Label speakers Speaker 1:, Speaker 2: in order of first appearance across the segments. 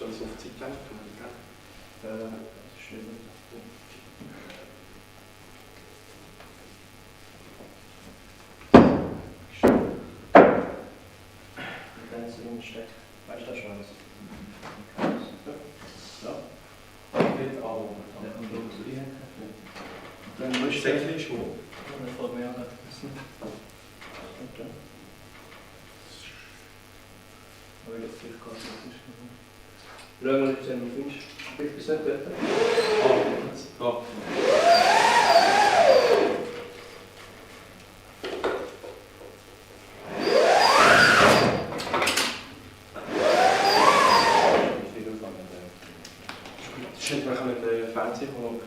Speaker 1: alles auf die Zeit lenken, gell?
Speaker 2: Das ist nicht gut. Dann ist es hinsteckt. Weißt du das schon alles? Ja.
Speaker 1: Nicht alle.
Speaker 2: Ja, und dann so rein.
Speaker 1: Dann musst du Säckchen schon.
Speaker 2: Und dann fällt mir auch noch etwas. Okay. Aber jetzt vielleicht gar nicht. Schauen wir mal, ob es noch findest. Vielleicht bis nicht dort.
Speaker 1: Ja. Das ist nicht mit dem Fernsehen schauen.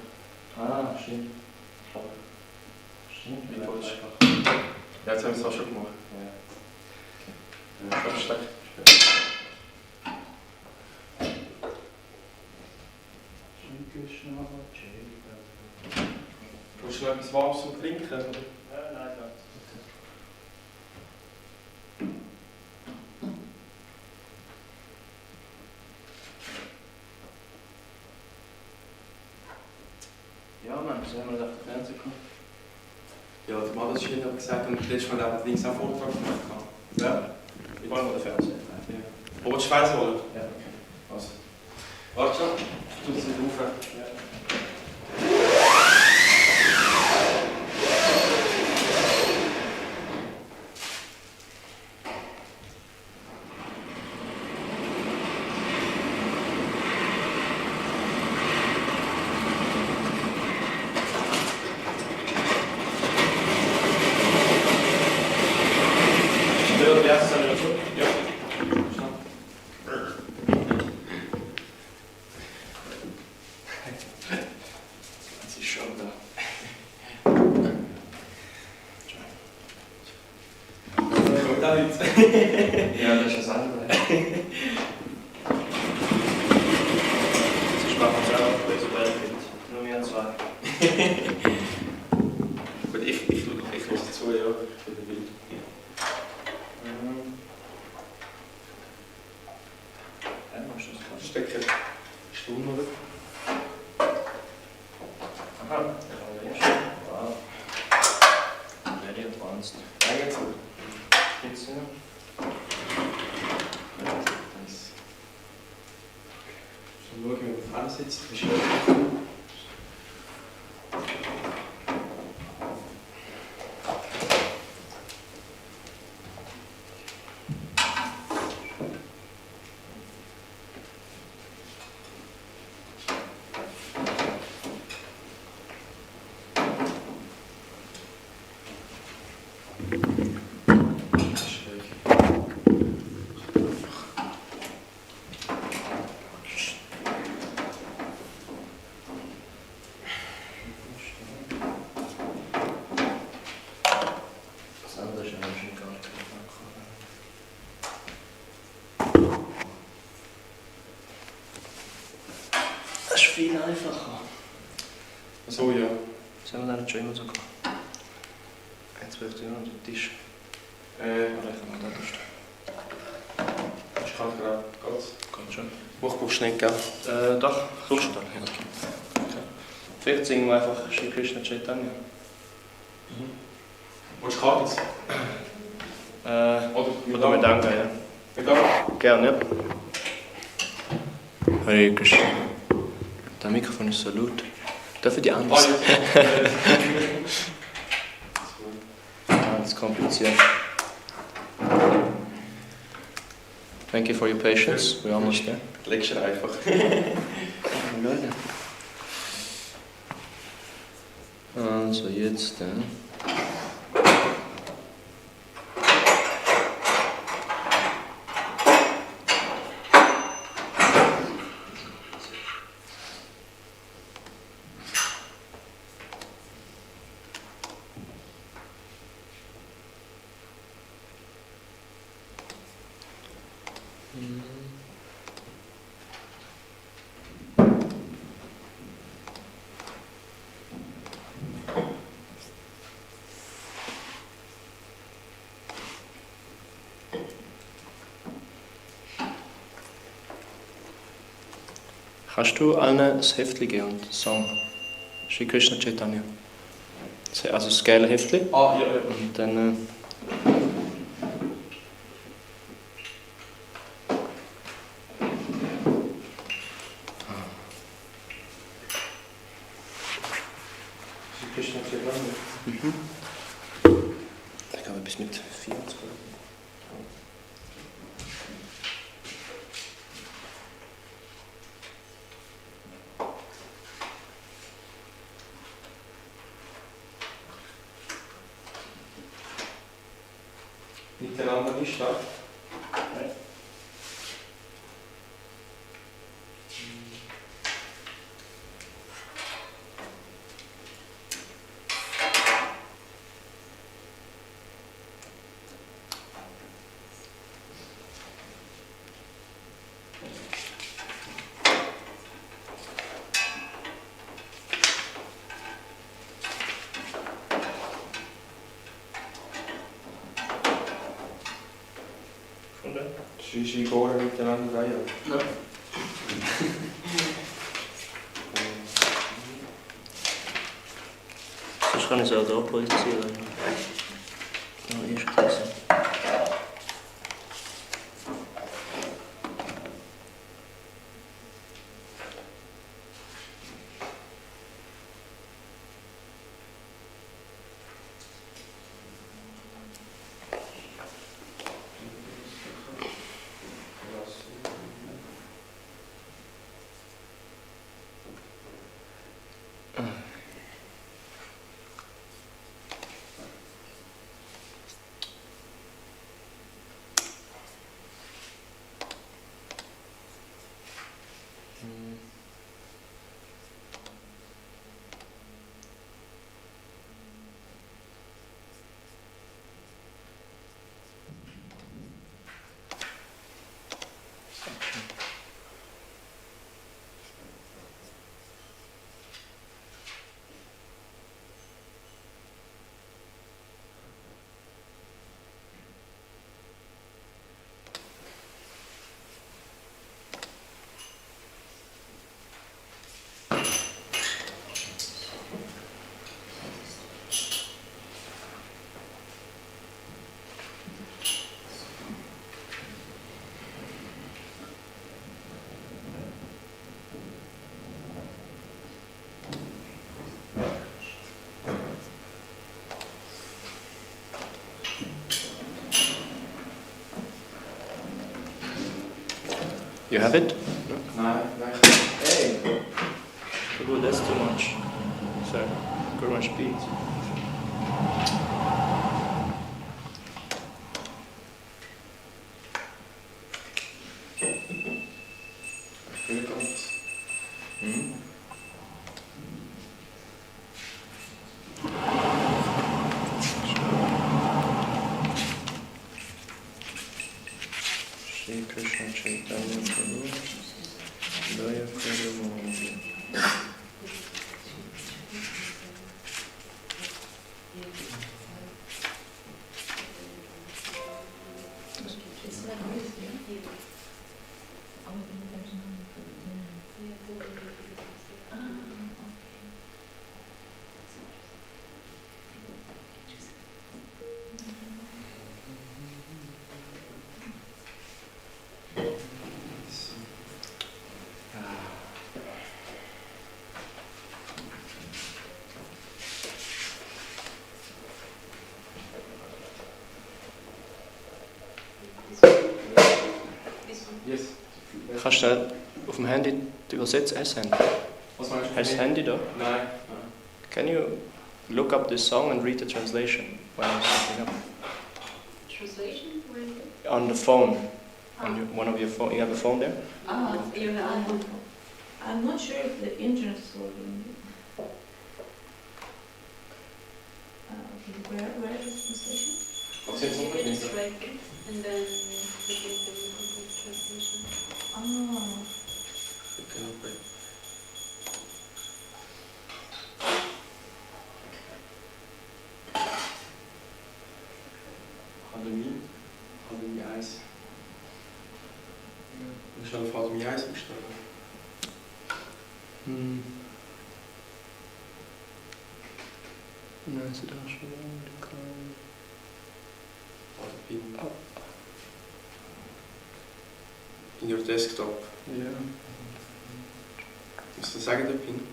Speaker 2: Ah, stimmt. Stimmt,
Speaker 1: Wie
Speaker 2: wie
Speaker 1: falsch.
Speaker 2: einfach.
Speaker 1: Ja, jetzt haben wir es auch schon gemacht.
Speaker 2: Ja.
Speaker 1: Das ist schlecht. Willst du noch etwas Warmes zum Trinken? Oder?
Speaker 2: Ja, nein, danke. Ja, Mann, sollen wir auf den Fernseher kommen?
Speaker 1: Ja, der Mann hat es hat gesagt und letztes Mal hat links auch einen Vortrag gemacht.
Speaker 2: Ja. Wollen wir den Fernseher?
Speaker 1: Ja. Wo willst du Speise holen?
Speaker 2: Ja.
Speaker 1: Also. Warte schon, ich tue es nicht auf.
Speaker 2: Ja.
Speaker 1: Das ist schon da. Kommt da nicht.
Speaker 2: Ja, das ist das andere. Sonst machen wir es auch auf unsere Welt. Nur wir zwei.
Speaker 1: Gut, ich höre dazu, ja. Für den Bild.
Speaker 2: Ja, musst du das machen.
Speaker 1: Stecken. Stuhl, oder?
Speaker 2: Aha. Wow. Very advanced.
Speaker 1: Ja, jetzt so.
Speaker 2: Geht's ja?
Speaker 1: Nice. So, schauen, wie man auf Frau sitzt.
Speaker 2: Das andere ist ja schon gar nicht angekommen. Das ist viel einfacher.
Speaker 1: So, ja.
Speaker 2: Sollen wir dann schon immer so gehen? Jetzt wirft jemand den Tisch.
Speaker 1: Äh,
Speaker 2: Oder ich kann mal da stehen.
Speaker 1: ich kann gerade.
Speaker 2: Geht schon.
Speaker 1: Wo brauchst du nicht, gell?
Speaker 2: Doch, kommst du dann? Ja, okay. Vielleicht singen wir einfach Shri Krishna Chaitanya.
Speaker 1: Willst du Kartons?
Speaker 2: Oder mit Danke, ja.
Speaker 1: Mit Danke?
Speaker 2: Gerne, ja. Hare Krishna. Das Mikrofon ist so laut. Dürfen die anders? Das ist kompliziert. Thank you for your patience. We're almost there.
Speaker 1: Legst du einfach.
Speaker 2: Also jetzt, Kannst du allen das Heftchen geben und den Song? Shri Krishna Chaitanya. Also das gelbe Heftchen.
Speaker 1: Ah, ja, ja.
Speaker 2: Und dann...
Speaker 1: Shri Krishna Chaitanya.
Speaker 2: Mhm. Ich glaube bis mit 24.
Speaker 1: Miteinander nicht stark.
Speaker 2: Nein.
Speaker 1: Shri Shri Gora miteinander Raya.
Speaker 2: Ja. Sonst kann ich es auch hier projizieren. Ja, ist gewesen. You have it?
Speaker 1: Nein, nein. Hey!
Speaker 2: Oh, that's too much. So, go much speed.
Speaker 1: Willkommen.
Speaker 2: Mhm. Shri Krishna Chaitanya Prabhu Daya Prabhu.
Speaker 1: Yes.
Speaker 2: Kannst du auf dem Handy übersetzen? Hast du das Handy?
Speaker 1: Was meinst du?
Speaker 2: Hast du das Handy da?
Speaker 1: Nein, nein.
Speaker 2: Can you look up this song and read the translation when I'm setting up?
Speaker 3: Translation? Where?
Speaker 2: On the phone. On your, one of your phone. You have a phone there?
Speaker 3: You have.
Speaker 4: I'm not sure if the internet is working. Okay, where is the station?
Speaker 1: Was jetzt
Speaker 3: You
Speaker 1: noch
Speaker 3: can
Speaker 1: nicht?
Speaker 3: just write it and then you give them complete translation.
Speaker 4: Oh,
Speaker 1: Akademie. Akademie 1. Ich habe auf Akademie 1 umstellen.
Speaker 2: Hmm.
Speaker 1: Wat een pin.
Speaker 2: Oh.
Speaker 1: In your desktop.
Speaker 2: Ja.
Speaker 1: Dus de zaggende pin.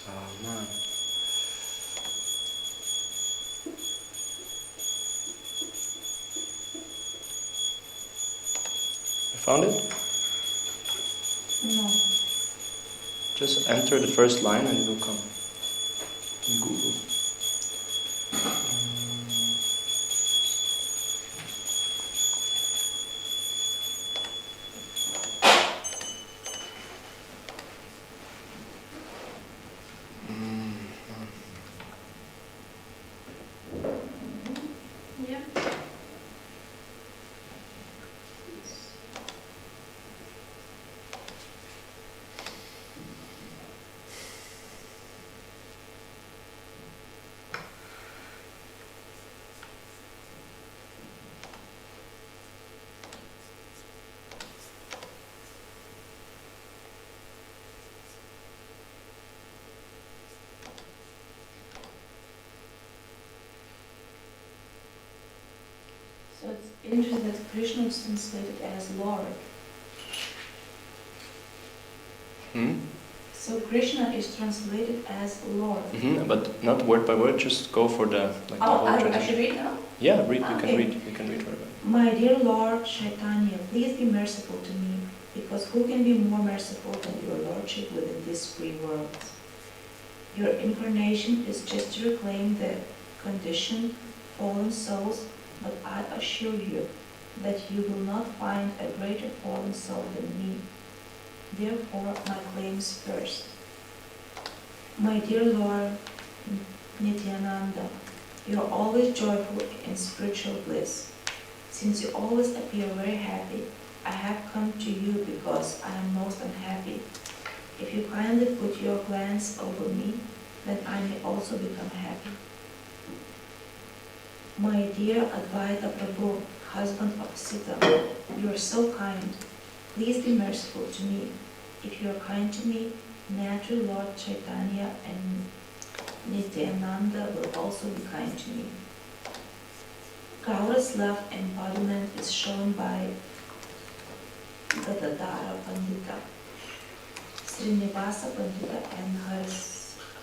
Speaker 2: Oh man. You found it?
Speaker 4: No.
Speaker 2: Just enter the first line and it will come in Google.
Speaker 4: Yeah. So it's interesting that Krishna is translated as Lord.
Speaker 2: Hmm?
Speaker 4: So Krishna is translated as Lord.
Speaker 2: But not word by word, just go for the the
Speaker 4: Oh,
Speaker 2: whole
Speaker 4: I should
Speaker 2: translation.
Speaker 4: read now?
Speaker 2: Yeah, read, you
Speaker 4: Okay.
Speaker 2: can read. You can read whatever.
Speaker 4: My dear Lord Chaitanya, please be merciful to me, because who can be more merciful than your Lordship within this free world? Your incarnation is just to reclaim the conditioned, fallen souls, but I assure you that you will not find a greater fallen soul than me. Therefore, my claims first. My dear Lord Nityananda, you are always joyful in spiritual bliss. Since you always appear very happy, I have come to you because I am most unhappy. If you kindly put your glance over me, then I may also become happy. My dear Advaita Prabhu, husband of Sita, you are so kind. Please be merciful to me. If you are kind to me, naturally Lord Chaitanya and Nityananda will also be kind to me. Gaura's love embodiment is shown by Gadadhara Pandita, Srinivasa Pandita, and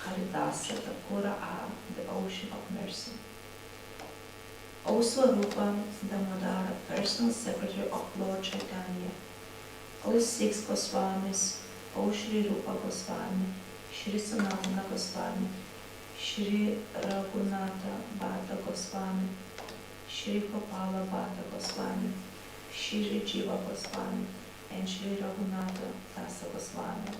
Speaker 4: Haridasa Thakura are the ocean of mercy. O Swarupa Damodara, personal secretary of Lord Chaitanya, O six Goswamis, O Shri Rupa Goswami, Shri Sanatana Goswami, Shri Raghunatha Bhatta Goswami, Shri Gopala Bhatta Goswami, Shri Jiva Goswami, and Shri Raghunatha Dasa Goswami.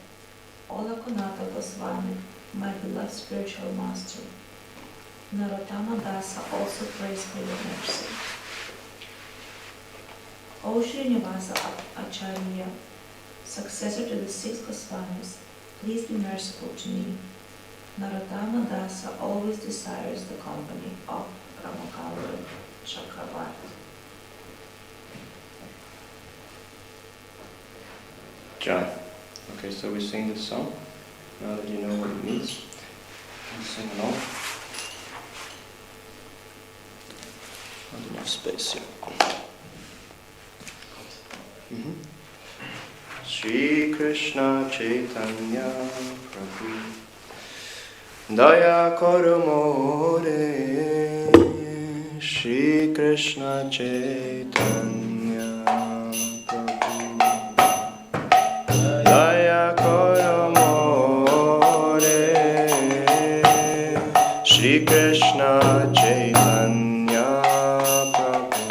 Speaker 4: Olakunatha Goswami, my beloved spiritual master. Narottama Dasa also prays for your mercy. O Srinivasa Acharya, successor to the six Goswamis, please be merciful to me. Narottama Dasa always desires the company of Ramakala Chakravarti.
Speaker 2: Jai. Okay, so we sing this song. Now that you know what it means, you sing along. Not enough space here. Shri Krishna Chaitanya Prabhu Daya Karo More. Shri Krishna Chaitanya Prabhu Daya Karo More. Shri Krishna Chaitanya Prabhu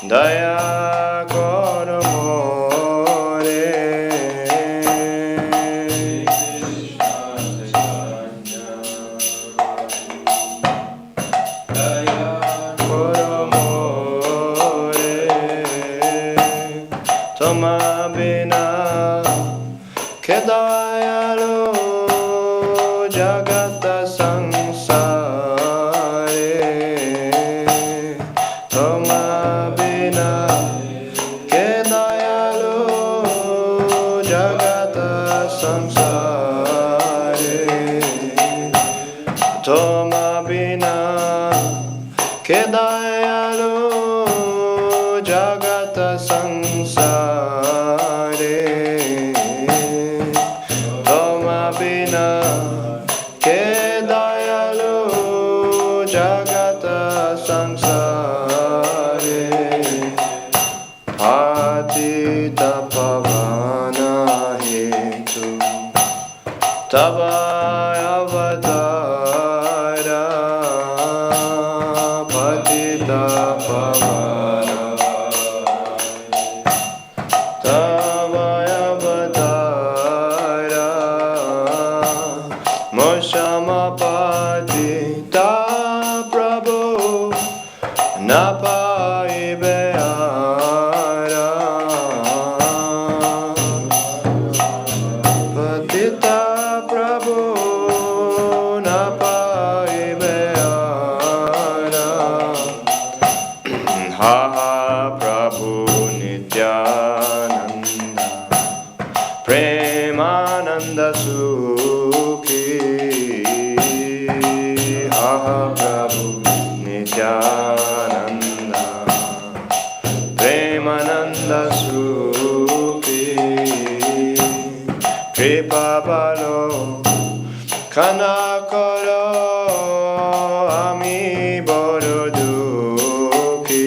Speaker 2: Daya Karo More. Toma bina ke dayalu pavana hetu tava avatara patita pavana tava avatara moshama patita prabhu napaibeara patita prabhu napaibeara ha prabhu nityananda premananda sukhi ha prabhu nityananda premananda sukhi kripa balo kanakaro ami boro dukhi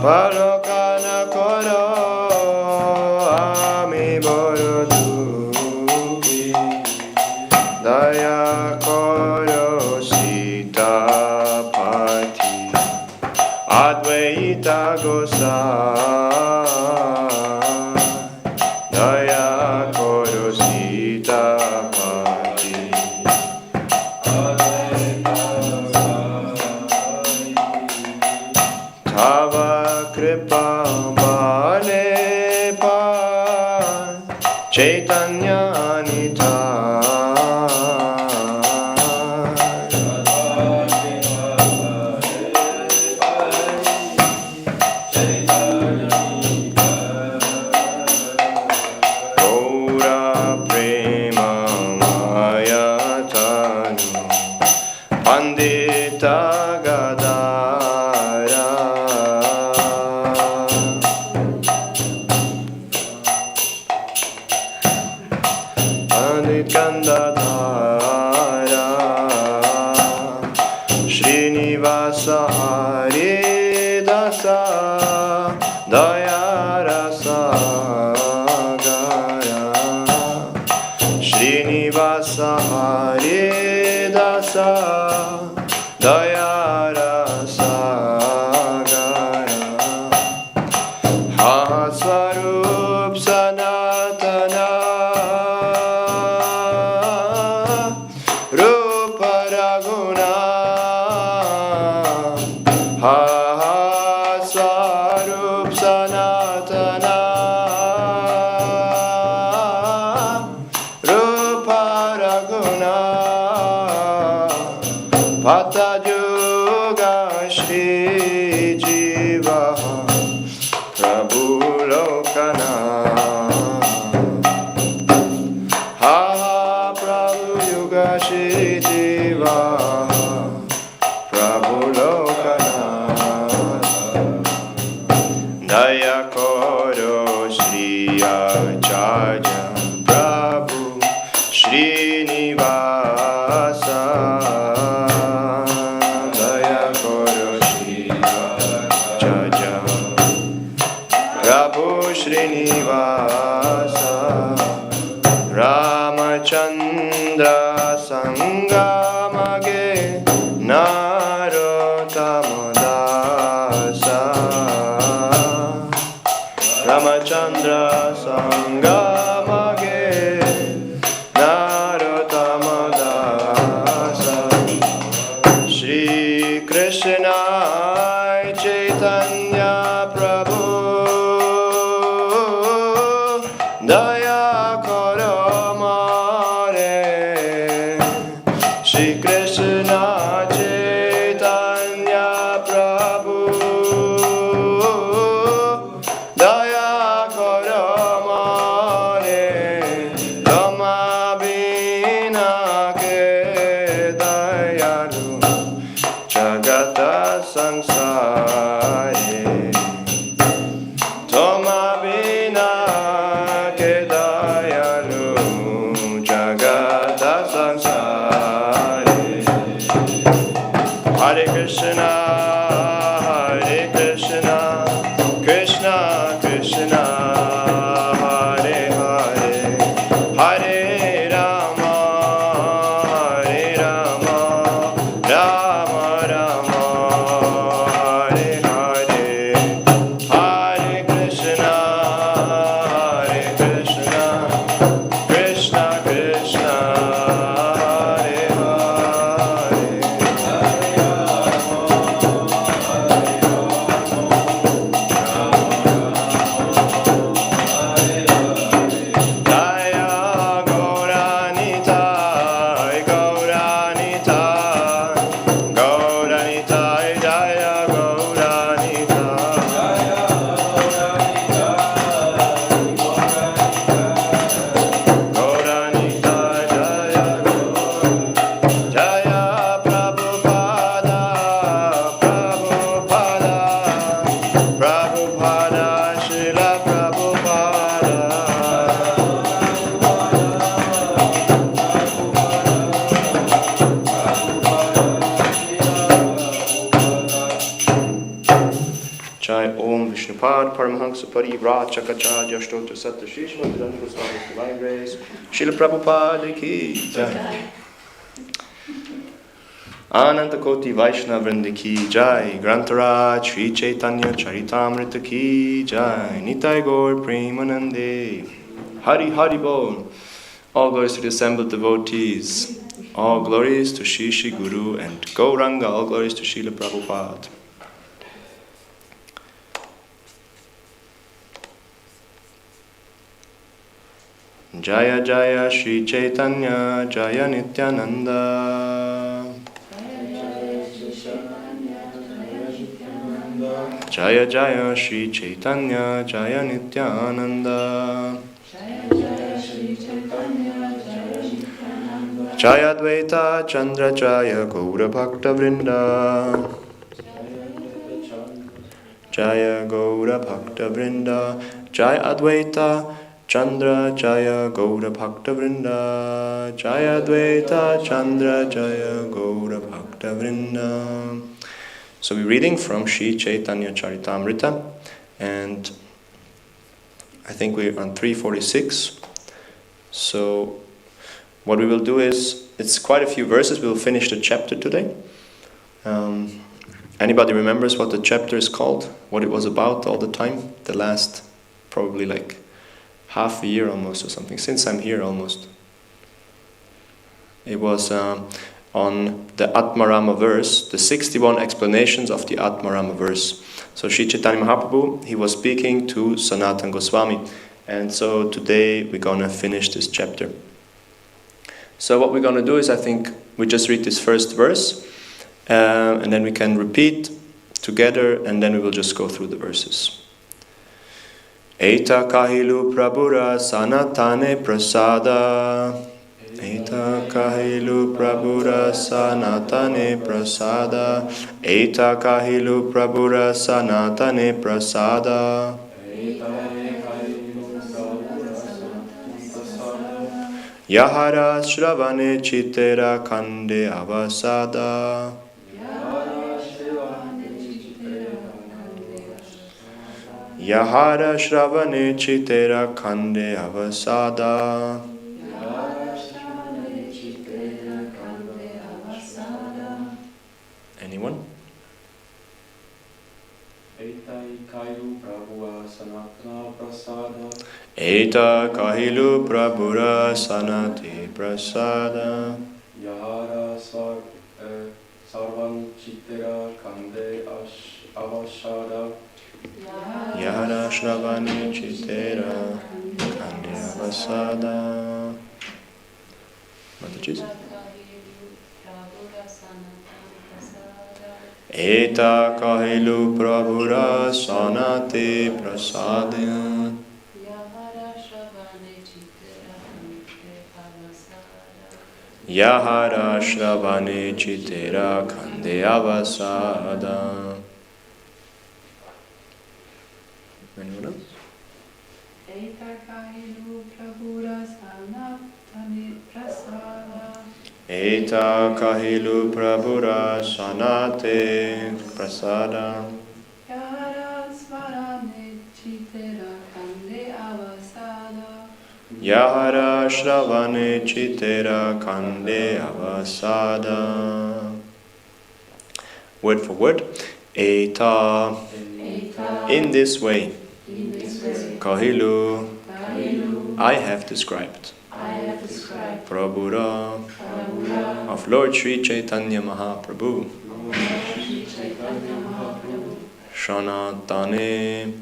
Speaker 2: balo kanakaro ami boro dukhi daya koro sitapati advaita gosai daya koro sitapati tava kripa bale pa chaitanya anita Pandita Gadara Pandit Gandadhara Srinivasa Hari Dasa Dayarasa Gara Srinivasa Hari Dasa Dayarasa Gara Ha Swarup Sanatana Rupa Raguna Ha Swarup Sanatana Rupa Raguna Pata Yoga Shri Jiva Prabhu Lokana Ha Prabhu Yoga Shri Jiva Prabhu Lokana Daya Koro Shri Acharya Prabhu Srinivasa Prabhu Srinivasa Ramachandra Sangamage Narottama Dasa Ramachandra Sangamage Narottama Dasa Shri Krishna Chaitanya Prabhu Daya Koro Mare Shri Krishna Chaitanya Prabhu Daya Koro Mare Rama Bina Ke Dayalu Jagata Sansare Om Vishnupad Paramahansa Parivrajakacha Stotra Satta Shishma Dhanam Goswami Divine Grace Srila Prabhupada Ki Jai Ananta Koti Vaishnava Vrinda Ki Jai Grantaraj Sri Chaitanya Charitamrita Ki Jai Nitai Gaur Premanande Hari Hari Bol. All glories to the assembled devotees. All glories to Shri Shri Guru and Gauranga. All glories to Srila Prabhupada. Jaya Jaya Shri Chaitanya Jaya Nityananda. Jaya Jaya Shri Chaitanya Jaya Nityananda. Jaya Advaita Chandra Jaya Gaura Bhakta Vrinda. Jaya Gaura Bhakta Vrinda. Jaya Advaita Chandra Jaya Gaura Bhakta Vrinda. Jaya Advaita Chandra Jaya Gaura Bhakta Vrinda. So we're reading from Sri Chaitanya Charitamrita, and I think we're on 346. So what we will do is, it's quite a few verses, we'll finish the chapter today. Anybody remembers what the chapter is called? What it was about all the time? The last, probably like half a year almost or something, since I'm here almost. It was on the Atmarama verse, the 61 explanations of the Atmarama verse. So Sri Chaitanya Mahaprabhu, he was speaking to Sanatana Goswami. And so today we're going to finish this chapter. So what we're going to do is, I think we just read this first verse, and then we can repeat together, and then we will just go through the verses. Eta kahilu prabhura sanatane prasada. Eta kahilu prabhura sanatane prasada. Eta kahilu prabhura sanatane prasada. Yahara Shravane Chitera Kande Avasada. Yahara Shravane Chitera Kande Avasada. Anyone? Eta kahilu prabhura sanati prasada.
Speaker 1: Yahara sarvan chitera kande avasada.
Speaker 2: Yahara shravani chitera kande avasada. Mataji? Eta kahilu prabhura sanati prasada. Yahara Shravane Chitera Kande Avasada. Anyone else?
Speaker 3: Eta kahilu prabhura sanatane prasada.
Speaker 2: Eta kahilu prabhura sanate prasada.
Speaker 3: Yahara svarane chitera kande avasada.
Speaker 2: Yahara Shravane Chitera Kande Avasada. Word for word. Eta. In this way. Kahilu. I have described. Prabhura. Of Lord Sri Chaitanya Mahaprabhu. Sanatane.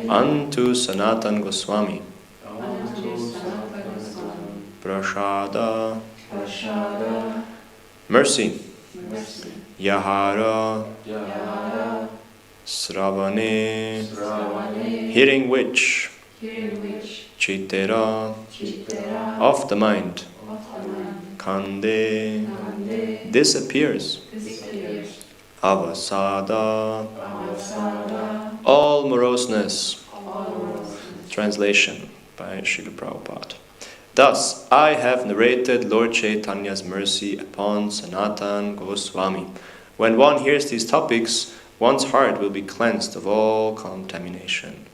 Speaker 2: Unto Sanatana Goswami. Prasada. Mercy. Yahara. Sravane. Hearing which. Chitera. Of the mind. Kande. Disappears. Avasada. All moroseness. Translation by Srila Prabhupada. Thus, I have narrated Lord Chaitanya's mercy upon Sanatana Goswami. When one hears these topics, one's heart will be cleansed of all contamination.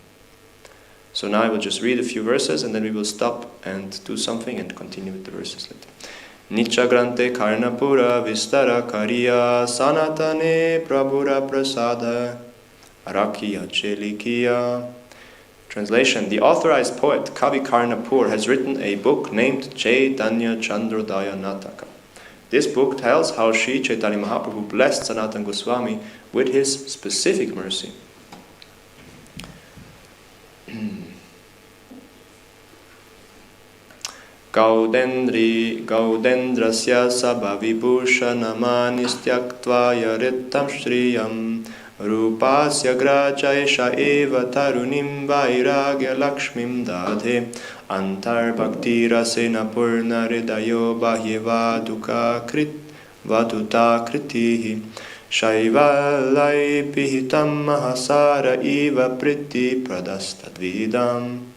Speaker 2: So now I will just read a few verses and then we will stop and do something and continue with the verses later. Nichagrante karnapura vistara kariya sanatane prabhura prasada arakiya chelikiya. Translation: the authorized poet Kavi Karnapur has written a book named Chaitanya Chandrodaya Nataka. This book tells how Sri Chaitanya Mahaprabhu blessed Sanatana Goswami with his specific mercy. Gaudendrasya sabhavibhushanamanistyakva yarittam shriyam Rupasya grachaisha eva tarunim vairagya lakshmim dadhe Antar bhakti rasena purna ridayo bahyeva dukkha krit vatuta kritihi Shaivalai pihitam mahasara eva priti pradastadvidam.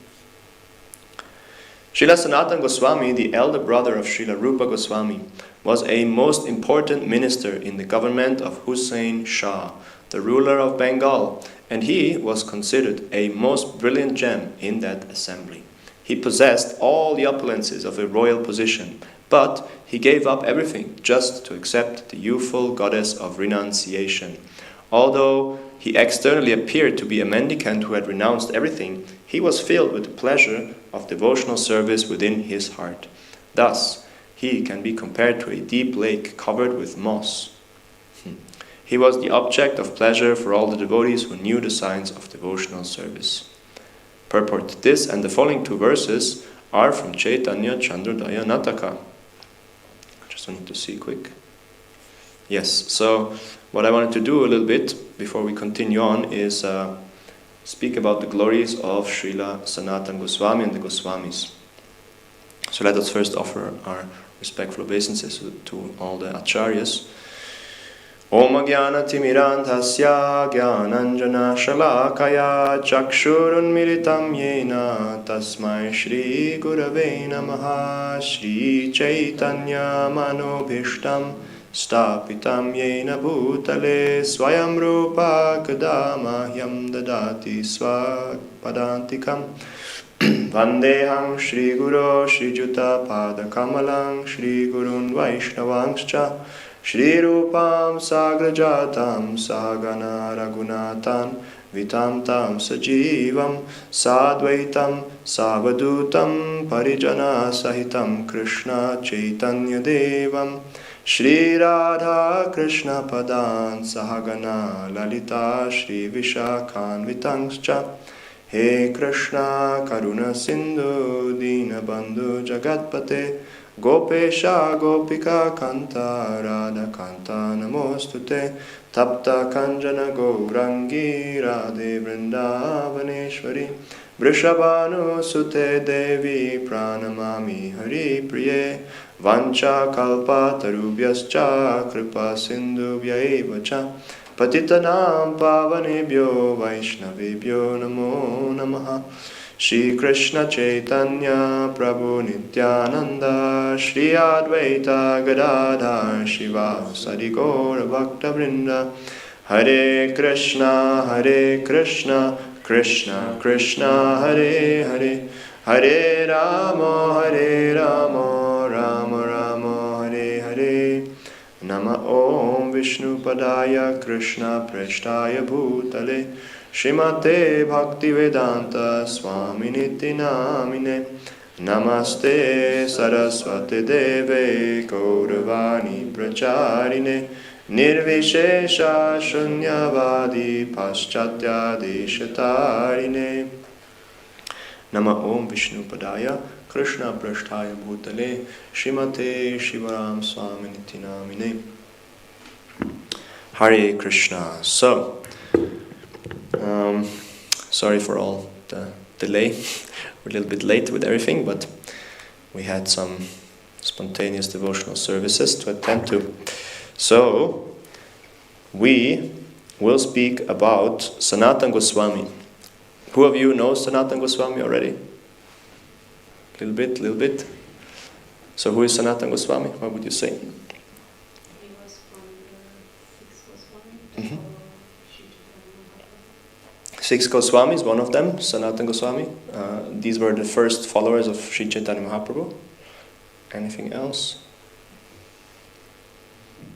Speaker 2: Srila Sanatana Goswami, the elder brother of Srila Rupa Goswami, was a most important minister in the government of Hussain Shah, the ruler of Bengal, and he was considered a most brilliant gem in that assembly. He possessed all the opulences of a royal position, but he gave up everything just to accept the youthful goddess of renunciation. Although he externally appeared to be a mendicant who had renounced everything, he was filled with the pleasure of devotional service within his heart. Thus, he can be compared to a deep lake covered with moss. He was the object of pleasure for all the devotees who knew the signs of devotional service. Purport: this and the following two verses are from Chaitanya Chandrodaya Nataka. I just wanted to see quick. Yes, so what I wanted to do a little bit before we continue on is speak about the glories of Srila Sanatana Goswami and the Goswamis. So let us first offer our respectful obeisances to all the acharyas. Om Jnana Timirandhasya Jnananjana Shalakaya Chakshurun Militam Yena Tasmai Shri Gurave Namaha Shri Chaitanya Manobhishtam Stapitam Yena Bhutale Swayam Rupa Kadamahyam Dadati Swapadantikam Vandeham Shri Guru Shri Juta Pada Kamalang Shri Gurun Vaishnavangscha Shri Rupam Sagrajatam Sahagana Raghunatan Vitam Tam Sajivam Sadvaitam Savadutam Parijana Sahitam Krishna Chaitanya Devam Shri Radha Krishna Padan Sahagana Lalita Shri Vishakhan Vitangscha He Krishna Karuna Sindhu Dina Bandhu Jagatpate Gopesha Gopika Kanta Radha Kanta Namostute Tapta Kanjana Gaurangi Radhe Vrindavaneshwari Vrishabhanu Sute Devi Pranamami Hari Priye Vancha Kalpa Tarubhyascha Kripa Sindhubhya Cha Patitanam Pavanebhyo Vaishnavebhyo Namo Namaha Shri Krishna Chaitanya Prabhu Nityananda Shri Advaita Gadadhar Shiva Sadi Gaura Bhakta Vrinda Hare Krishna Krishna Krishna Hare Hare Hare Rama Rama Rama Hare Hare Nama Om Vishnu Padaya Krishna Preshtaya Bhutale Shrimate Bhaktivedanta Swami Niti Namine Namaste Saraswate Deve Gauravani Pracharine Nirvishesha Shunyavadi Paschatya Deshatarine Nama Om Vishnu Padaya Krishna Prasthaya Bhutale Shrimate Shivaram Swami Niti Namine. Hare Krishna. So, sorry for all the delay. We're a little bit late with everything, but we had some spontaneous devotional services to attend to. So, we will speak about Sanatana Goswami. Who of you knows Sanatana Goswami already? Little bit. So who is Sanatana Goswami? What would you say?
Speaker 3: He was from the 6th Goswami,
Speaker 2: Mhm.
Speaker 3: Shri
Speaker 2: Six Goswamis, one of them, Sanatana Goswami. These were the first followers of Sri Chaitanya Mahaprabhu. Anything else?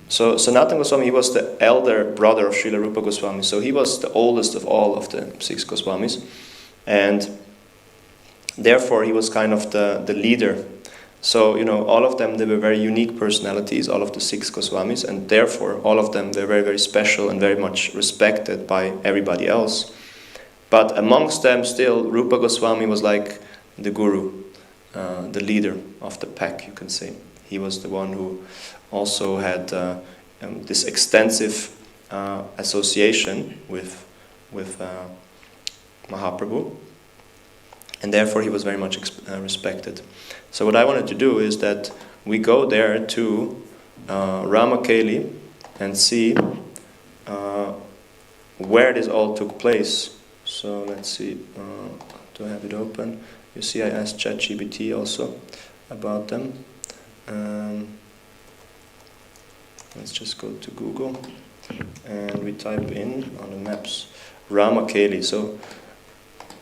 Speaker 2: So Sanatana Goswami, he was the elder brother of Srila Rupa Goswami. So he was the oldest of all of the six Goswamis. And therefore he was kind of the leader. So, all of them, they were very unique personalities, all of the six Goswamis. And therefore, all of them, were very, very special and very much respected by everybody else. But amongst them still, Rupa Goswami was like the guru, the leader of the pack, you can say. He was the one who also had this extensive association with Mahaprabhu, and therefore he was very much respected. So what I wanted to do is that we go there to Ramakeli and see where this all took place. So let's see, do I have it open? You see, I asked ChatGPT also about them. Let's just go to Google and we type in on the maps Ramakeli. So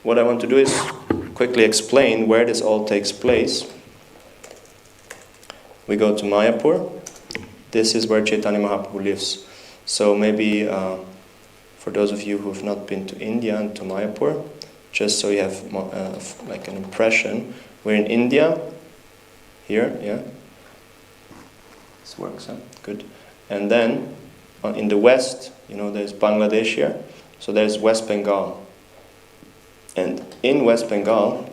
Speaker 2: what I want to do is quickly explain where this all takes place. We go to Mayapur. This is where Chaitanya Mahaprabhu lives. So maybe for those of you who have not been to India and to Mayapur, just so you have like an impression, we're in India, here, yeah. This works, huh? Good. And then in the west, there's Bangladesh here. So there's West Bengal. And in West Bengal,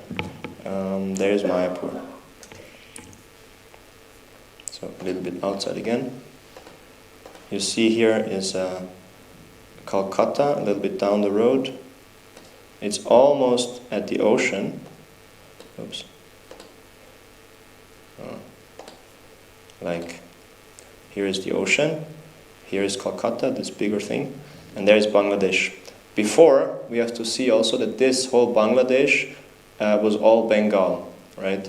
Speaker 2: there's Mayapur. So a little bit outside again. You see here is Calcutta, a little bit down the road. It's almost at the ocean. Oops. Like, here is the ocean. Here is Calcutta, this bigger thing. And there is Bangladesh. Before, we have to see also that this whole Bangladesh was all Bengal, right?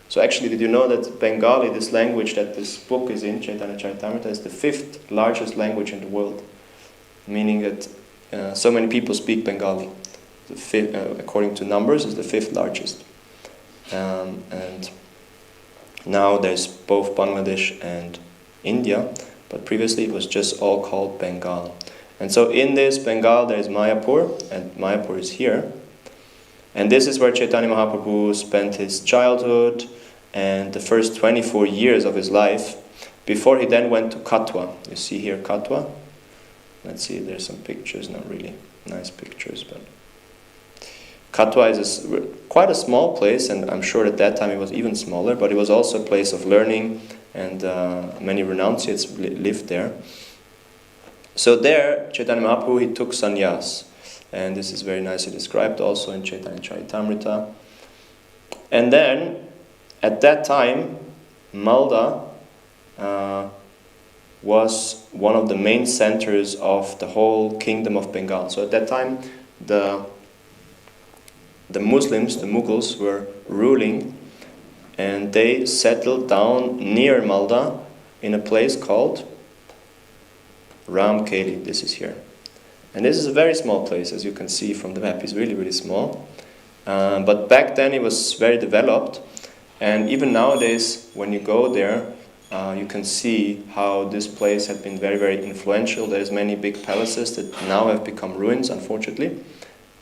Speaker 2: So actually, did you know that Bengali, this language that this book is in, Chaitanya Charitamrita, is the 5th largest language in the world? Meaning that so many people speak Bengali. The fifth, according to numbers, is the 5th largest. And now there's both Bangladesh and India, but previously it was just all called Bengal. And so in this Bengal there is Mayapur, and Mayapur is here. And this is where Chaitanya Mahaprabhu spent his childhood and the first 24 years of his life, before he then went to Katwa. You see here Katwa. Let's see, there's some pictures, not really nice pictures, but Katwa is quite a small place, and I'm sure at that time it was even smaller, but it was also a place of learning, and many renunciates lived there. So there, Chaitanya Mahaprabhu, he took sannyas. And this is very nicely described also in Chaitanya Charitamrita. And then, at that time, Malda was one of the main centers of the whole kingdom of Bengal. So at that time, the Muslims, the Mughals, were ruling, and they settled down near Malda in a place called Ramkeli. This is here. And this is a very small place, as you can see from the map. It's really, really small. But back then it was very developed. And even nowadays, when you go there, you can see how this place had been very, very influential. There's many big palaces that now have become ruins, unfortunately.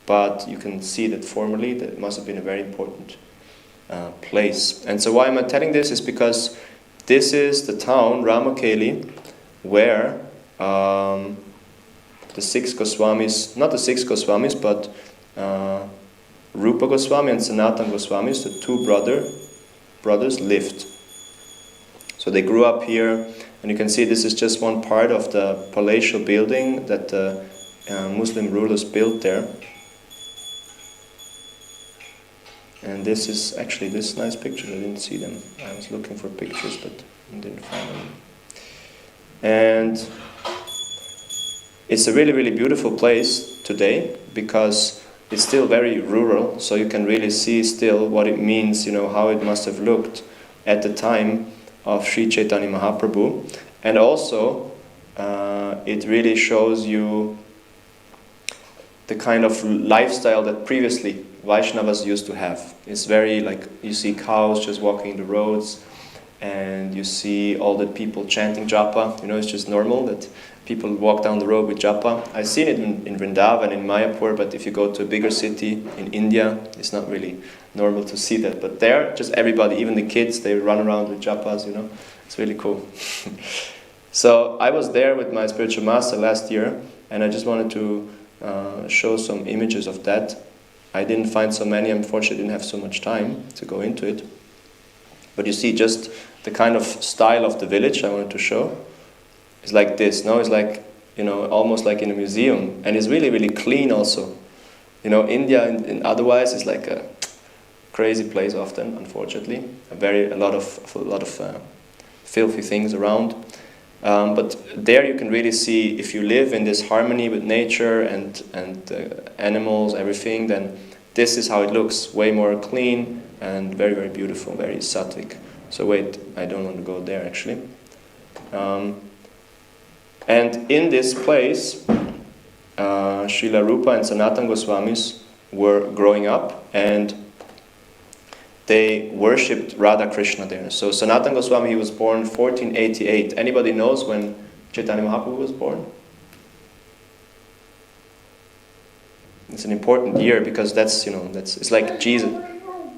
Speaker 2: But you can see that formerly that must have been a very important place. And so why am I telling this is because this is the town, Ramakeli, where the 6 Goswamis, not the 6 Goswamis, but Rupa Goswami and Sanatana Goswami, the two brothers, lived. So they grew up here, and you can see this is just one part of the palatial building that the Muslim rulers built there. And this is actually this nice picture. I didn't see them. I was looking for pictures, but didn't find them. And it's a really, really beautiful place today because it's still very rural, so you can really see still what it means, how it must have looked at the time of Sri Chaitanya Mahaprabhu. And also, it really shows you the kind of lifestyle that previously Vaishnavas used to have. It's very like, you see cows just walking the roads, and you see all the people chanting japa. You know, it's just normal that people walk down the road with japa. I've seen it in Vrindavan, in Mayapur, but if you go to a bigger city in India, it's not really normal to see that. But there, just everybody, even the kids, they run around with japas, you know. It's really cool. So I was there with my spiritual master last year, and I just wanted to show some images of that. I didn't find so many, unfortunately I didn't have so much time to go into it. But you see just the kind of style of the village I wanted to show. It's like this, no? It's like, you know, almost like in a museum. And it's really, really clean also. You know, India and otherwise is like a crazy place often, unfortunately. A lot of filthy things around. But there you can really see, if you live in this harmony with nature and animals, everything, then this is how it looks. Way more clean and very, very beautiful, very sattvic. So wait, I don't want to go there actually. And in this place, Srila Rupa and Sanatana Goswamis were growing up, and they worshipped Radha Krishna there. So Sanatana Goswami, he was born 1488. Anybody knows when Chaitanya Mahaprabhu was born? It's an important year because it's like Jesus.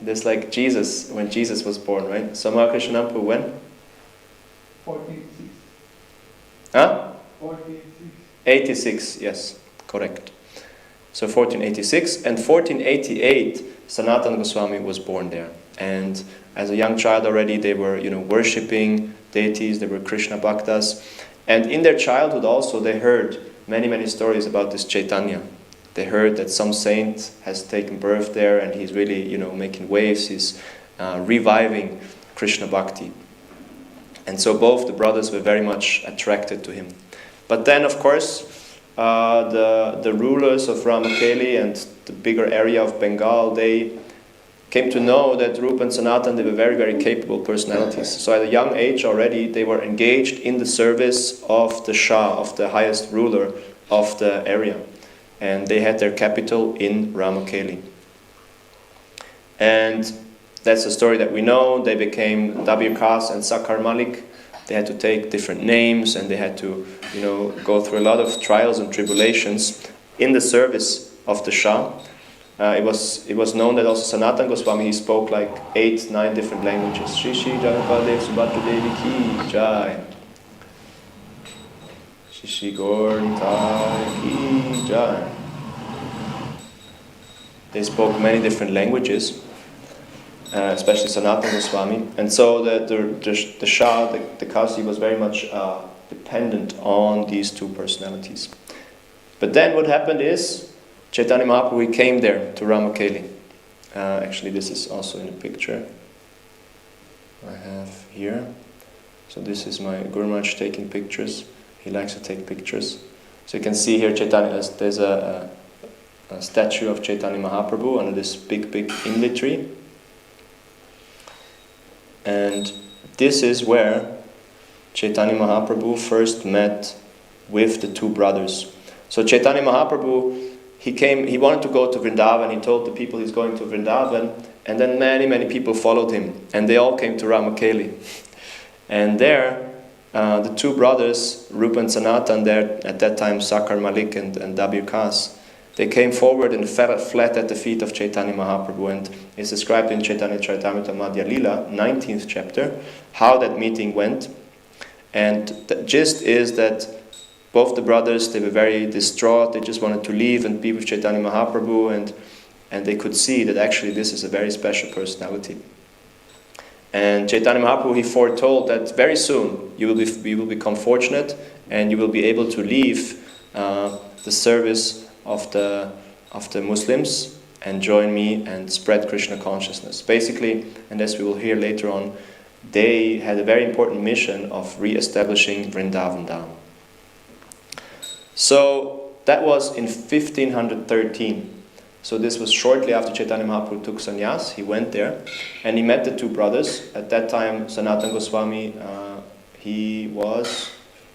Speaker 2: It's like Jesus, when Jesus was born, right? Samaya Krishnampu when?
Speaker 5: 1486.
Speaker 2: Huh?
Speaker 5: 1486.
Speaker 2: 86, yes, correct. So 1486 and 1488, Sanatana Goswami was born there. And as a young child already, they were, worshipping deities. They were Krishna Bhaktas. And in their childhood also, they heard many, many stories about this Chaitanya. They heard that some saint has taken birth there, and he's really, making waves. He's reviving Krishna Bhakti. And so both the brothers were very much attracted to him. But then, of course, the rulers of Ramakeli and the bigger area of Bengal, they came to know that Rupa and Sanatana, they were very, very capable personalities. So at a young age already, they were engaged in the service of the Shah, of the highest ruler of the area. And they had their capital in Ramakeli. And that's a story that we know. They became Dabir Khas and Sakar Malik. They had to take different names, and they had to, go through a lot of trials and tribulations in the service of the Shah. It was known that also Sanatana Goswami, he spoke like 8-9 different languages. Shri Shri Jagannath Subhadra Devi Ki Jai. Shri Shri Gaur Nitai Ki Jai. They spoke many different languages, especially Sanatana Goswami. And so the Shah, the Kasi, was very much dependent on these two personalities. But then what happened is, Chaitanya Mahaprabhu came there to Ramakeli. Actually, this is also in a picture I have here. So this is my Guru Maharaj taking pictures. He likes to take pictures. So you can see here Chaitanya, there's a statue of Chaitanya Mahaprabhu under this big imli tree. And this is where Chaitanya Mahaprabhu first met with the two brothers. So Chaitanya Mahaprabhu, he wanted to go to Vrindavan. He told the people he's going to Vrindavan, and then many, many people followed him, and they all came to Ramakeli. And there, the two brothers, Rupa and Sanatana, there at that time, Sakar Malik and Dabir Khas, they came forward and fell flat at the feet of Chaitanya Mahaprabhu, and it's described in Chaitanya Charitamrita Madhya Lila, 19th chapter, how that meeting went. And the gist is that both the brothers, they were very distraught. They just wanted to leave and be with Chaitanya Mahaprabhu, and they could see that actually this is a very special personality. And Chaitanya Mahaprabhu, he foretold that very soon you will become fortunate, and you will be able to leave the service of the Muslims and join me and spread Krishna consciousness. Basically, and as we will hear later on, they had a very important mission of re-establishing Vrindavan Dham. So that was in 1513. So this was shortly after Chaitanya Mahaprabhu took sannyas. He went there and he met the two brothers. At that time, Sanatana Goswami, he was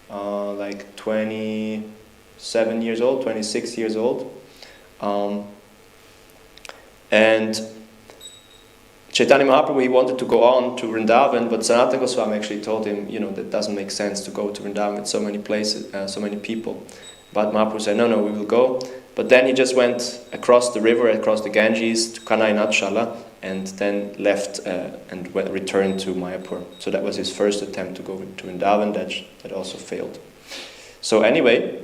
Speaker 2: like 27 years old, 26 years old. And Chaitanya Mahaprabhu, he wanted to go on to Vrindavan, but Sanatana Goswami actually told him, that doesn't make sense to go to Vrindavan with so many places, so many people. But Mahaprabhu said, no, we will go. But then he just went across the river, across the Ganges to Kanai Nathshala, and then left and returned to Mayapur. So that was his first attempt to go to Vrindavan, that also failed. So anyway,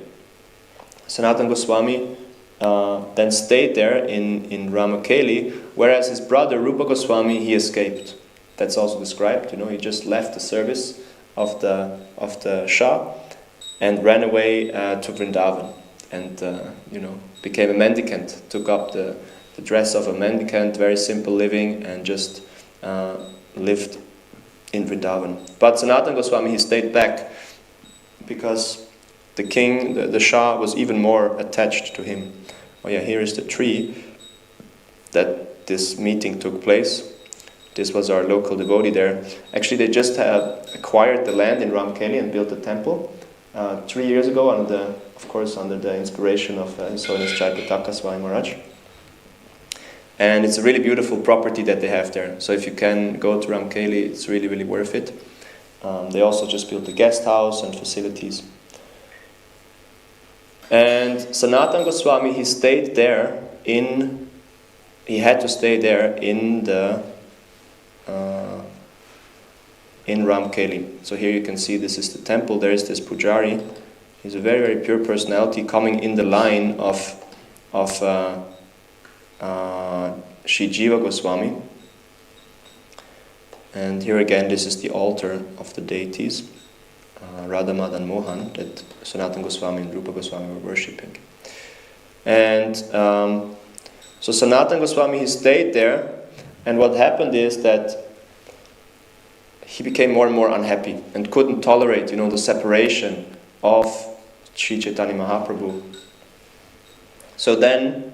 Speaker 2: Sanatana Goswami then stayed there in Ramakeli, whereas his brother Rupa Goswami, he escaped. That's also described. He just left the service of the Shah and ran away to Vrindavan, and became a mendicant. Took up the dress of a mendicant, very simple living, and just lived in Vrindavan. But Sanatana Goswami, he stayed back because the king, the Shah, was even more attached to him. Oh yeah, here is the tree that this meeting took place. This was our local devotee there. Actually, they just acquired the land in Ramkeli and built a temple 3 years ago, under the inspiration of His Holiness Jaipataka Swami Maharaj. And it's a really beautiful property that they have there. So if you can go to Ramkeli, it's really, really worth it. They also just built a guest house and facilities. And Sanatana Goswami, he stayed there he had to stay there in Ramkeli. So here you can see this is the temple. There is this pujari. He's a very, very pure personality coming in the line of Shri Jiva Goswami. And here again, this is the altar of the deities, Radha Madan Mohan, that Sanatana Goswami and Rupa Goswami were worshipping. And so Sanatana Goswami, he stayed there, and what happened is that he became more and more unhappy and couldn't tolerate, the separation of Sri Chaitanya Mahaprabhu. So then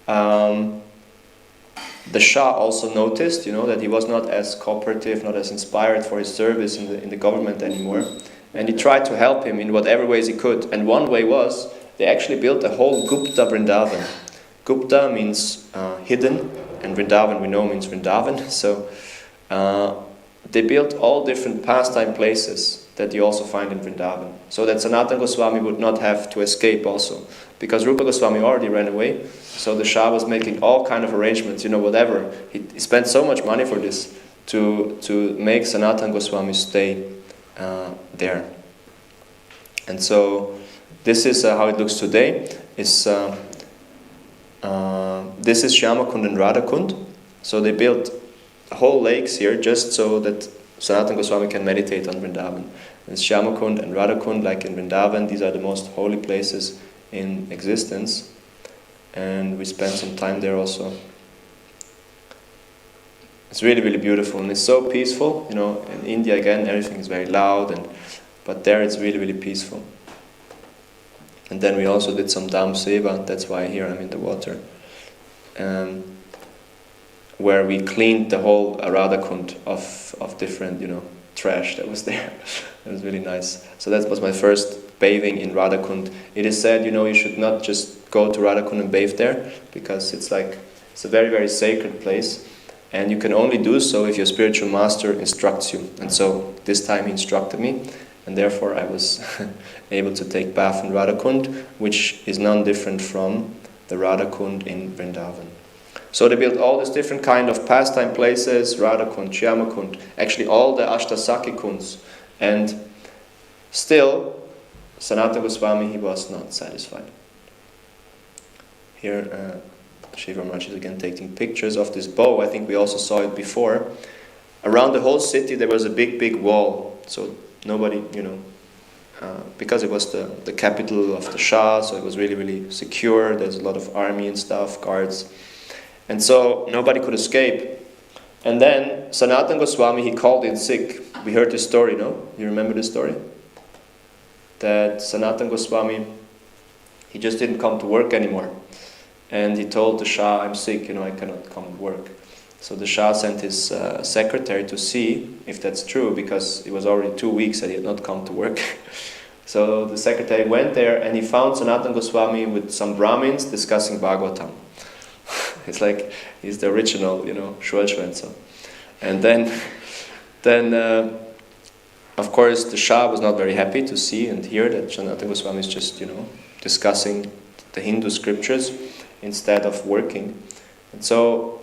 Speaker 2: the Shah also noticed, that he was not as cooperative, not as inspired for his service in the government anymore. And he tried to help him in whatever ways he could. And one way was, they actually built a whole Gupta Vrindavan. Gupta means hidden, and Vrindavan we know means Vrindavan. So they built all different pastime places that you also find in Vrindavan. So that Sanatana Goswami would not have to escape also. Because Rupa Goswami already ran away, so the Shah was making all kind of arrangements, whatever. He spent so much money for this to make Sanatana Goswami stay there. And so this is how it looks today. This is Shyamakund and Radhakund. So they built whole lakes here just so that Sanatana Goswami can meditate on Vrindavan. And Shyamakund and Radhakund, like in Vrindavan, these are the most holy places in existence. And we spent some time there also. It's really, really beautiful, and it's so peaceful. In India again, everything is very loud, but there it's really, really peaceful. And then we also did some Dham Seva. That's why here I'm in the water, where we cleaned the whole Radhakund of different, trash that was there. It was really nice. So that was my first bathing in Radhakund. It is said, you should not just go to Radhakund and bathe there, because it's a very, very sacred place. And you can only do so if your spiritual master instructs you. And so this time he instructed me, and therefore I was able to take bath in Radhakund, which is none different from the Radhakund in Vrindavan. So they built all these different kind of pastime places, Radhakund, Shyamakund, actually all the Ashtasakhi kunds. And still, Sanatana Goswami, he was not satisfied. Here, Shiva Maharaj is again taking pictures of this bow. I think we also saw it before. Around the whole city there was a big, big wall. So nobody, because it was the capital of the Shah, so it was really, really secure. There's a lot of army and stuff, guards. And so nobody could escape. And then Sanatana Goswami, he called in sick. We heard this story, no? You remember this story? That Sanatana Goswami, he just didn't come to work anymore. And he told the Shah, I'm sick, I cannot come to work. So the Shah sent his secretary to see if that's true, because it was already 2 weeks that he had not come to work. So the secretary went there and he found Sanatana Goswami with some Brahmins discussing Bhagavatam. It's like he's the original, Schwelschwänzer. And then of course, the Shah was not very happy to see and hear that Sanatana Goswami is just, discussing the Hindu scriptures instead of working. And so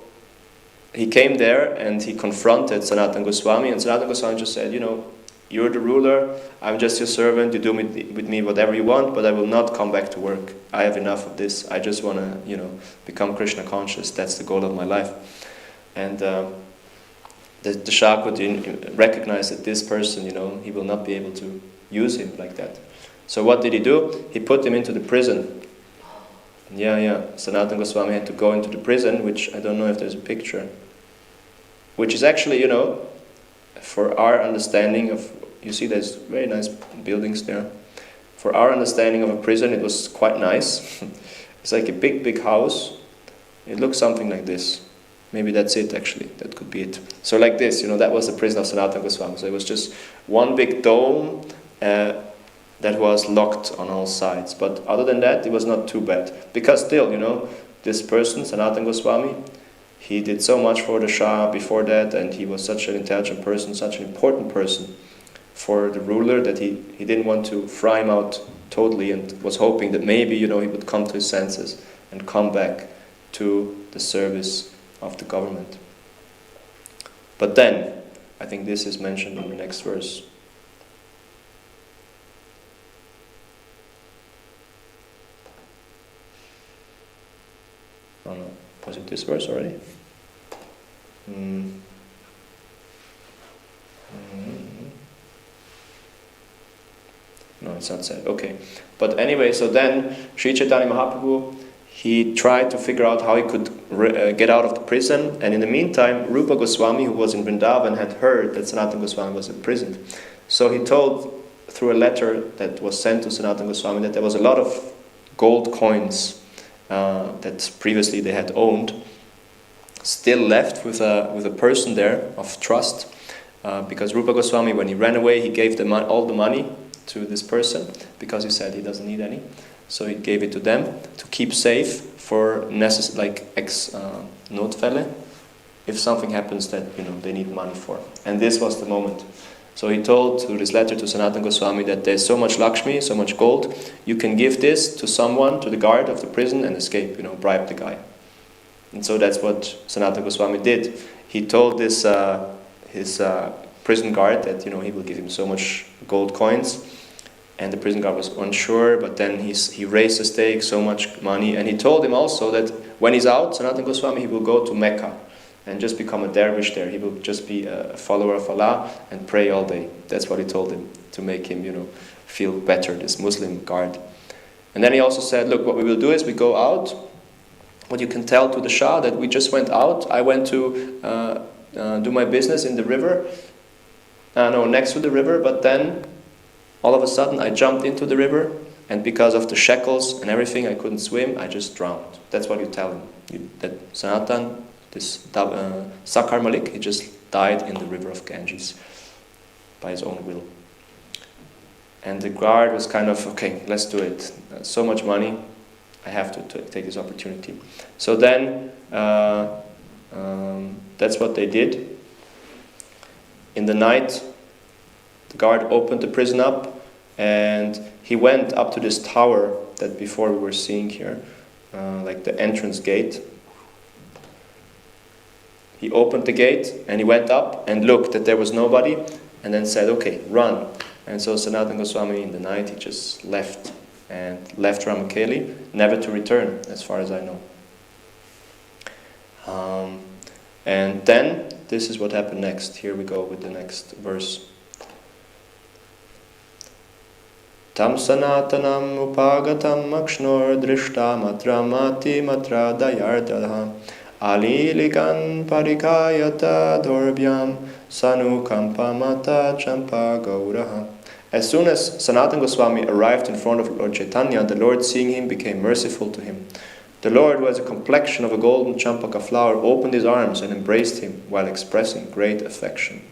Speaker 2: he came there and he confronted Sanatana Goswami, and Sanatana Goswami just said, you're the ruler, I'm just your servant, you do with me whatever you want, but I will not come back to work. I have enough of this. I just want to, become Krishna conscious. That's the goal of my life. And the Shah could recognize that this person, he will not be able to use him like that. So what did he do? He put him into the prison. Sanatana Goswami had to go into the prison, which I don't know if there's a picture. Which is actually, for our understanding of, you see there's very nice buildings there. For our understanding of a prison, it was quite nice. It's like a big house. It looks something like this. Maybe that's it actually, that could be it. So like this, that was the prison of Sanatana Goswami. So it was just one big dome that was locked on all sides. But other than that, it was not too bad. Because still, this person, Sanatana Goswami, he did so much for the Shah before that, and he was such an intelligent person, such an important person for the ruler that he didn't want to fry him out totally, and was hoping that maybe, he would come to his senses and come back to the service of the government. But then, I think this is mentioned in the next verse. Oh no, was it this verse already? No, it's not said. Okay. But anyway, so then Sri Chaitanya Mahaprabhu, he tried to figure out how he could get out of the prison. And in the meantime, Rupa Goswami, who was in Vrindavan, had heard that Sanatana Goswami was imprisoned. So he told, through a letter that was sent to Sanatana Goswami, that there was a lot of gold coins that previously they had owned, still left with a person there of trust, because Rupa Goswami, when he ran away, he gave all the money to this person, because he said he doesn't need any. So he gave it to them to keep safe for Notfälle, if something happens that they need money for. And this was the moment. So he told through this letter to Sanatana Goswami that there's so much Lakshmi, so much gold, you can give this to someone, to the guard of the prison, and escape, bribe the guy. And so that's what Sanatana Goswami did. He told this his prison guard that he will give him so much gold coins, and the prison guard was unsure. But then he raised the stake, so much money, and he told him also that when he's out, Sanatana Goswami, he will go to Mecca and just become a dervish there. He will just be a follower of Allah and pray all day. That's what he told him, to make him feel better, this Muslim guard. And then he also said, look, what we will do is we go out. What you can tell to the Shah that we just went out. I went to do my business in the river. Next to the river. But then, all of a sudden, I jumped into the river, and because of the shackles and everything, I couldn't swim. I just drowned. That's what you tell him. That Sanatan, this Sakar Malik, he just died in the river of Ganges by his own will. And the guard was kind of, okay, let's do it. So much money. I have to take this opportunity. So then, that's what they did. In the night, the guard opened the prison up, and he went up to this tower that before we were seeing here, like the entrance gate. He opened the gate, and he went up and looked that there was nobody, and then said, okay, run. And so Sanatana Goswami, in the night, he just left Ramakeli, never to return, as far as I know. And then, this is what happened next. Here we go with the next verse. Tam sanatanam upagatam akshnor drishta matra mati matra dayardha aliligan parikayata dorbhyam sanukampamata champa gauraha. As soon as Sanatana Goswami arrived in front of Lord Chaitanya, the Lord, seeing him, became merciful to him. The Lord, who has a complexion of a golden champaka flower, opened his arms and embraced him while expressing great affection.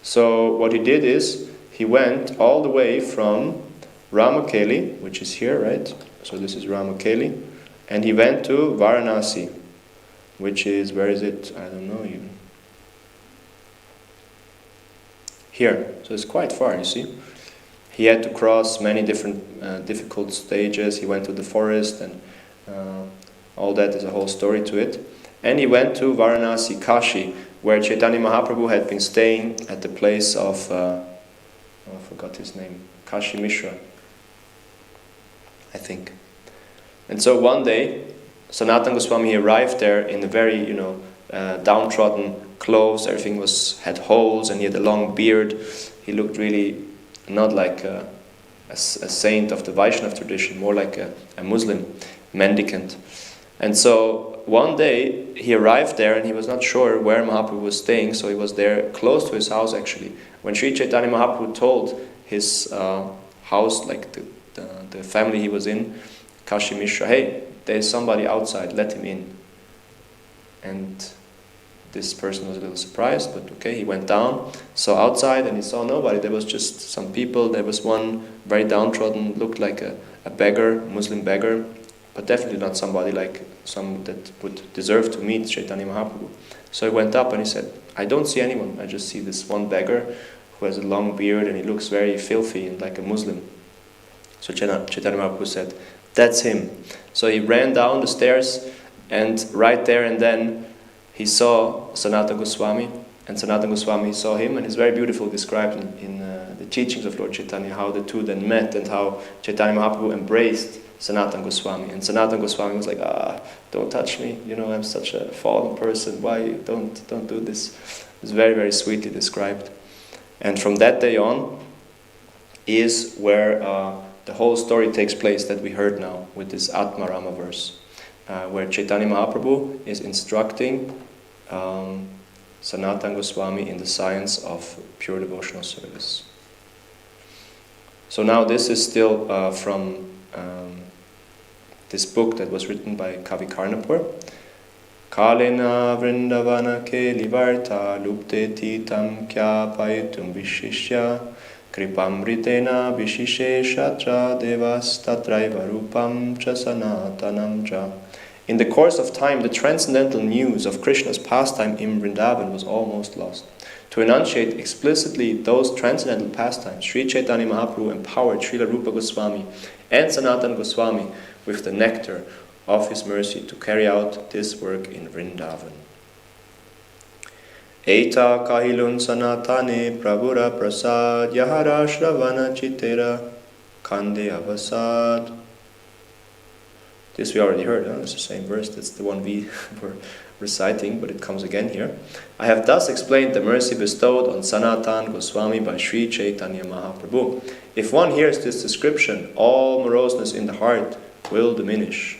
Speaker 2: So what he did is, he went all the way from Ramakeli, which is here, right? So this is Ramakeli, and he went to Varanasi, which is, where is it? I don't know even. Here, so it's quite far, you see. He had to cross many different difficult stages. He went to the forest, and all that is a whole story to it. And he went to Varanasi, Kashi, where Chaitanya Mahaprabhu had been staying at the place of, I forgot his name, Kashi Mishra, I think. And so one day, Sanatana Goswami arrived there in a very, downtrodden clothes. Everything had holes, and he had a long beard. He looked really not like a saint of the Vaishnava tradition, more like a Muslim mendicant. And so one day he arrived there, and he was not sure where Mahaprabhu was staying, so he was there close to his house actually. When Sri Chaitanya Mahaprabhu told his house, like the family he was in, Kashi Mishra, hey, there's somebody outside, let him in. And this person was a little surprised, but okay, he went down, saw outside, and he saw nobody. There was just some people. There was one very downtrodden, looked like a beggar, Muslim beggar, but definitely not somebody like some that would deserve to meet Chaitanya Mahaprabhu. So he went up and he said, I don't see anyone. I just see this one beggar who has a long beard, and he looks very filthy and like a Muslim. So Chaitanya Mahaprabhu said, that's him. So he ran down the stairs, and right there and then he saw Sanatana Goswami, and Sanatana Goswami saw him, and it's very beautiful described in the teachings of Lord Chaitanya, how the two then met, and how Chaitanya Mahaprabhu embraced Sanatana Goswami. And Sanatana Goswami was like, don't touch me, I'm such a fallen person, why, don't do this. It's very, very sweetly described. And from that day on is where the whole story takes place that we heard now, with this Atma Rama verse. Where Chaitanya Mahaprabhu is instructing Sanatana Goswami in the science of pure devotional service. So now this is still from this book that was written by Kavi Karnapur. Kalena vrindavana ke livarta lupte tam kya payitum vishishya kripamritena vishisheshatra devas tatraiva rupam cha sanatanam cha. In the course of time, the transcendental news of Krishna's pastime in Vrindavan was almost lost. To enunciate explicitly those transcendental pastimes, Sri Chaitanya Mahaprabhu empowered Srila Rupa Goswami and Sanatana Goswami with the nectar of his mercy to carry out this work in Vrindavan. Eta kahilun sanatane prabhura prasad yahara shravana chitera kande avasad. This we already heard, it's the same verse, that's the one we were reciting, but it comes again here. I have thus explained the mercy bestowed on Sanatana Goswami by Sri Chaitanya Mahaprabhu. If one hears this description, all moroseness in the heart will diminish.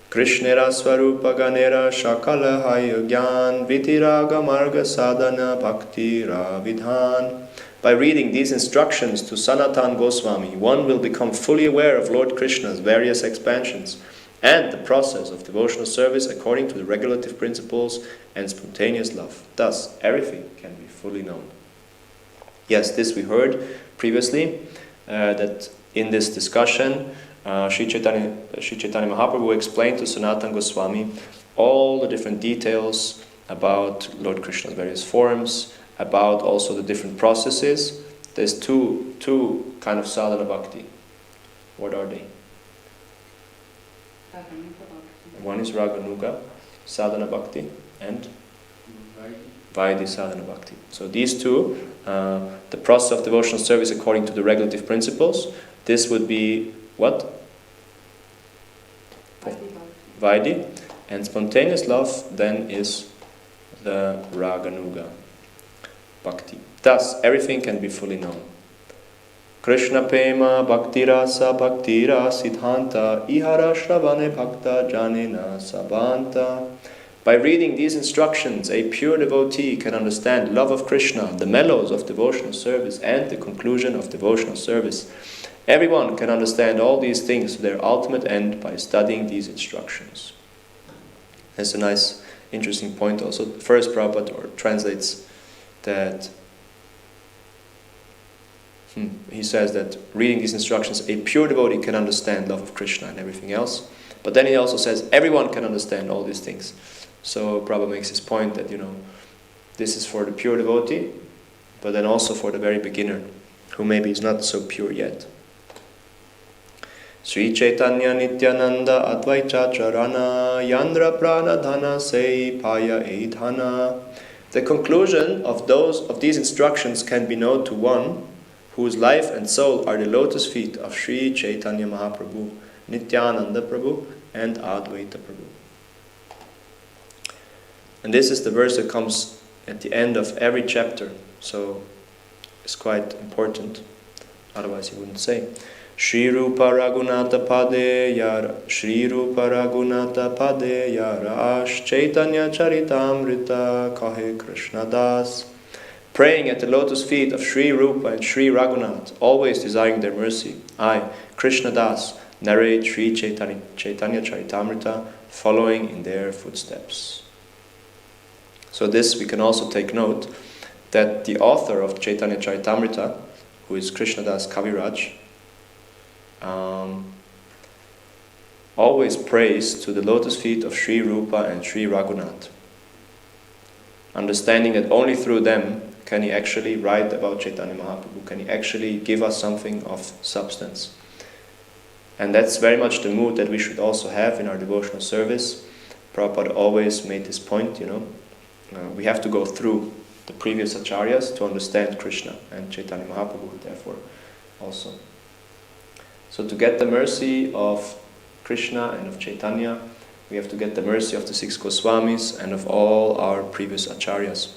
Speaker 2: Krishnera Swarupa Ganera Shakala Hayagyan Vitiraga Marga Sadhana Bhakti Ravidhan. By reading these instructions to Sanatana Goswami, one will become fully aware of Lord Krishna's various expansions and the process of devotional service according to the regulative principles and spontaneous love. Thus, everything can be fully known. Yes, this we heard previously, that in this discussion, Sri Chaitanya Mahaprabhu explained to Sanatana Goswami all the different details about Lord Krishna's various forms, about also the different processes. There's two kind of sadhana bhakti. What are they? One is Raganuga sadhana bhakti and Vaidhi sadhana bhakti. So these two, the process of devotional service according to the regulative principles, this would be what? Vaidhi. And spontaneous love then is the Raganuga bhakti. Thus, everything can be fully known. Krishna Pema Bhakti Rasa Bhakti Siddhanta Ihara Shravane Bhakta Janena Sabanta. By reading these instructions, a pure devotee can understand love of Krishna, the mellows of devotional service, and the conclusion of devotional service. Everyone can understand all these things to their ultimate end by studying these instructions. That's a nice, interesting point also. First, Prabhupada translates that He says that reading these instructions, a pure devotee can understand love of Krishna and everything else. But then he also says everyone can understand all these things. So Prabhupada makes his point that, this is for the pure devotee, but then also for the very beginner, who maybe is not so pure yet. Sri Chaitanya Nityananda Advaita Charana Yandra Pranadhana Sei Paya Eidhana. The conclusion of these instructions can be known to one whose life and soul are the lotus feet of Sri Chaitanya Mahaprabhu, Nityananda Prabhu, and Advaita Prabhu. And this is the verse that comes at the end of every chapter, so it's quite important, otherwise he wouldn't say. Shri Rupa Raghunatha Pade Yara, Shri Rupa Raghunatha Pade Yara, Chaitanya Charitamrita Kahe Krishna Das. Praying at the lotus feet of Sri Rupa and Sri Raghunath, always desiring their mercy, I, Krishna Das, narrate Sri Chaitanya Charitamrita, following in their footsteps. So this we can also take note, that the author of Chaitanya Charitamrita, who is Krishna Das Kaviraj, always prays to the lotus feet of Sri Rupa and Sri Raghunath, understanding that only through them can he actually write about Chaitanya Mahaprabhu, can he actually give us something of substance. And that's very much the mood that we should also have in our devotional service. Prabhupada always made this point, we have to go through the previous acharyas to understand Krishna and Chaitanya Mahaprabhu, therefore, also. So to get the mercy of Krishna and of Chaitanya, we have to get the mercy of the 6 Goswamis and of all our previous acharyas.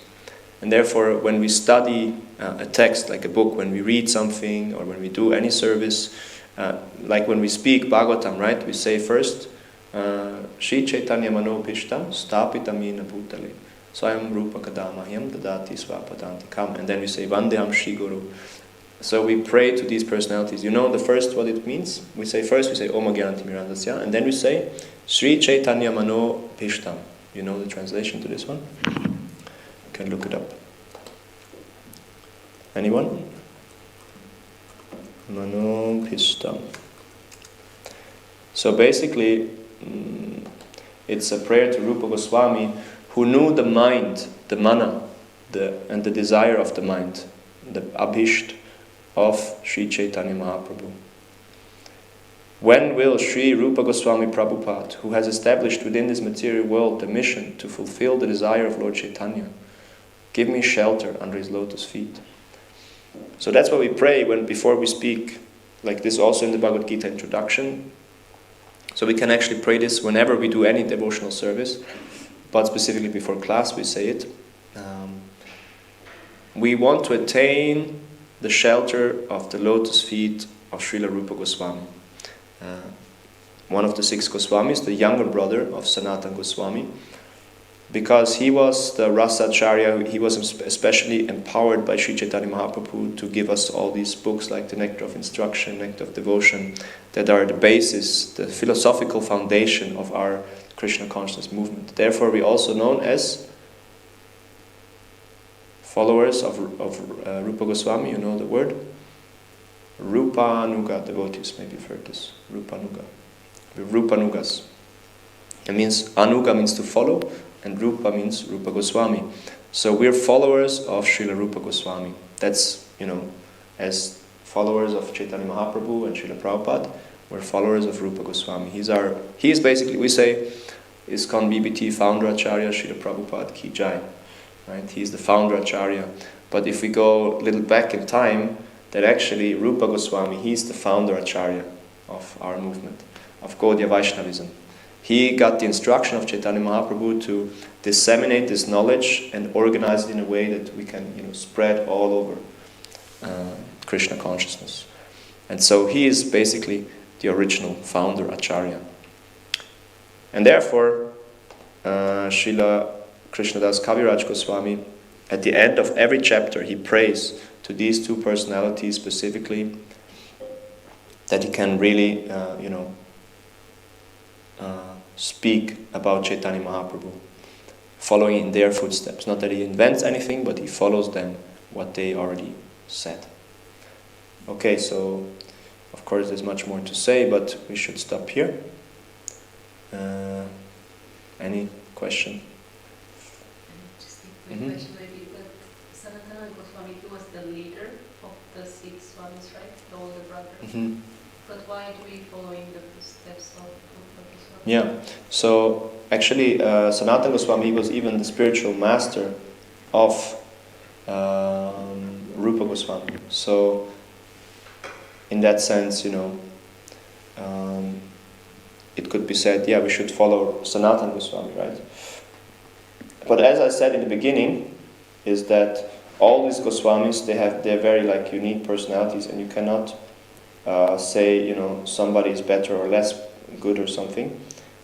Speaker 2: And therefore, when we study a text, like a book, when we read something, or when we do any service, like when we speak Bhagavatam, right? We say first, Shri Chaitanya Manopishtam Stapitamina Bhutale. So I am Rupa Kadamahyam Dadati Swapadantikam. And then we say Vandeham Shri Guru. So we pray to these personalities. You know the first what it means? We say Om Agyanati Mirandasya, and then we say Sri Chaitanya Mano Pishtam. You know the translation to this one? You can look it up. Anyone? Mano Pishtam. So basically, it's a prayer to Rupa Goswami, who knew the mind, the mana, and the desire of the mind, the abhisht of Sri Chaitanya Mahaprabhu. When will Sri Rupa Goswami Prabhupada, who has established within this material world the mission to fulfill the desire of Lord Chaitanya, give me shelter under his lotus feet? So that's what we pray before we speak, like this also in the Bhagavad Gita introduction. So we can actually pray this whenever we do any devotional service, but specifically before class we say it. We want to attain the shelter of the lotus feet of Srila Rupa Goswami. One of the 6 Goswamis, the younger brother of Sanatana Goswami, because he was the Rasacharya, he was especially empowered by Sri Chaitanya Mahaprabhu to give us all these books like the Nectar of Instruction, Nectar of Devotion, that are the basis, the philosophical foundation of our Krishna consciousness movement. Therefore we are also known as followers of Rupa Goswami, you know the word? Rupanuga devotees, maybe you've heard this. Rupanuga. Rupanugas. It means, Anuga means to follow, and Rupa means Rupa Goswami. So we're followers of Srila Rupa Goswami. That's, as followers of Chaitanya Mahaprabhu and Srila Prabhupada, we're followers of Rupa Goswami. He is basically, we say, ISKCON BBT founder Acharya Srila Prabhupada Ki Jai. Right? He's the founder Acharya. But if we go a little back in time, that actually Rupa Goswami, he's the founder Acharya of our movement, of Gaudiya Vaishnavism. He got the instruction of Chaitanya Mahaprabhu to disseminate this knowledge and organize it in a way that we can spread all over Krishna consciousness. And so he is basically the original founder Acharya. And therefore, Srila Krishnadas Kaviraj Goswami, at the end of every chapter, he prays to these 2 personalities specifically, that he can really, speak about Chaitanya Mahaprabhu, following in their footsteps. Not that he invents anything, but he follows them, what they already said. Okay, so of course there's much more to say, but we should stop here. Any question?
Speaker 3: Just a quick
Speaker 2: Mhm.
Speaker 3: question maybe, but Sanatana Goswami, he was the leader of the 6 Swamis, right? The older brother.
Speaker 2: Mm-hmm.
Speaker 3: But why do we following the footsteps of Rupa Goswami?
Speaker 2: Yeah, so actually Sanatana Goswami was even the spiritual master of Rupa Goswami. So in that sense, it could be said, yeah, we should follow Sanatana Goswami, right? But as I said in the beginning, is that all these Goswamis, they're very like unique personalities, and you cannot say, somebody is better or less good or something.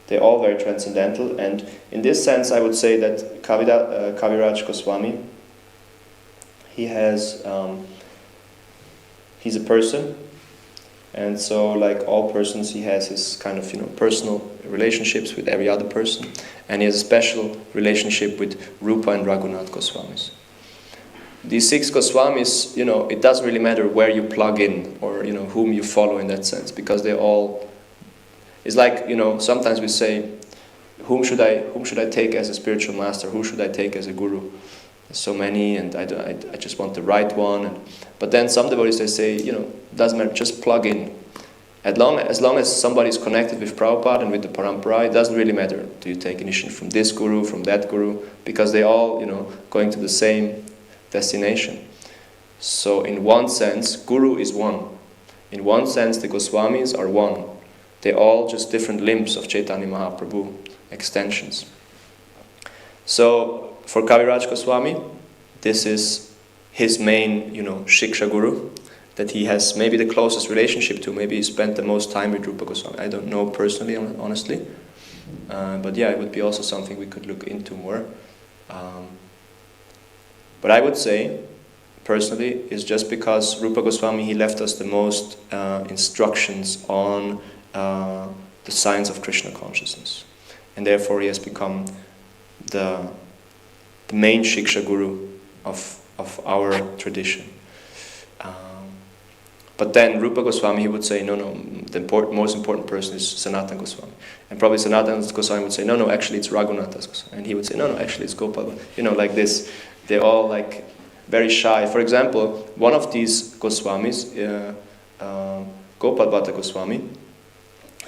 Speaker 2: They're all very transcendental, and in this sense, I would say that Kaviraj Goswami, he's a person, and so like all persons, he has his kind of personal relationships with every other person, and he has a special relationship with Rupa and Raghunath Goswamis. These 6 Goswamis, it doesn't really matter where you plug in or whom you follow in that sense, because they all. It's like sometimes we say, whom should I take as a spiritual master? Who should I take as a guru? There's so many, and I just want the right one. But then some devotees, they say, doesn't matter, just plug in. As long as somebody is connected with Prabhupada and with the Parampara, it doesn't really matter. Do you take initiation from this guru, from that guru? Because they all, going to the same destination. So in one sense, guru is one. In one sense, the Goswamis are one. They're all just different limbs of Chaitanya Mahaprabhu, extensions. So for Kaviraj Goswami, this is his main, Shiksha Guru, that he has maybe the closest relationship to. Maybe he spent the most time with Rupa Goswami. I don't know personally, honestly. But yeah, it would be also something we could look into more. But I would say, personally, is just because Rupa Goswami, he left us the most instructions on the science of Krishna consciousness. And therefore he has become the main Shiksha Guru of our tradition. But then Rupa Goswami, he would say, no, the most important person is Sanatana Goswami. And probably Sanatana Goswami would say, no, actually it's Raghunath Goswami. And he would say, no, actually it's Gopal. Like this. They're all like very shy. For example, one of these Goswamis, Gopal Bhatta Goswami,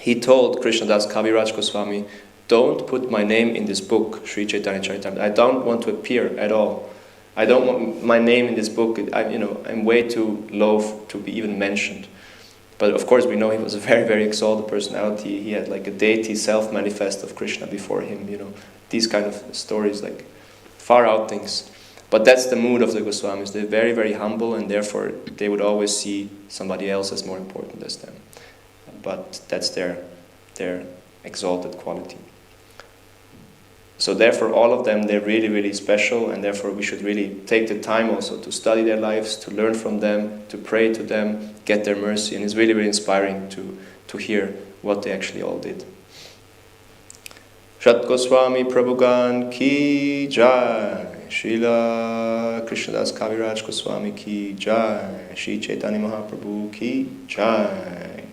Speaker 2: he told Krishnadas Kaviraj Goswami, don't put my name in this book, Sri Chaitanya Charitamrita. I don't want to appear at all. I don't want my name in this book. I'm way too low to be even mentioned. But of course we know he was a very, very exalted personality. He had like a deity self-manifest of Krishna before him, These kind of stories, like far out things. But that's the mood of the Goswamis. They're very, very humble, and therefore they would always see somebody else as more important as them. But that's their exalted quality. So therefore all of them, they're really, really special, and therefore we should really take the time also to study their lives, to learn from them, to pray to them, get their mercy, and it's really, really inspiring to hear what they actually all did. Shat Goswami Prabhugan ki jai, Srila Krishnadas Kaviraj Goswami ki jai, Shri Chaitanya Mahaprabhu ki jai,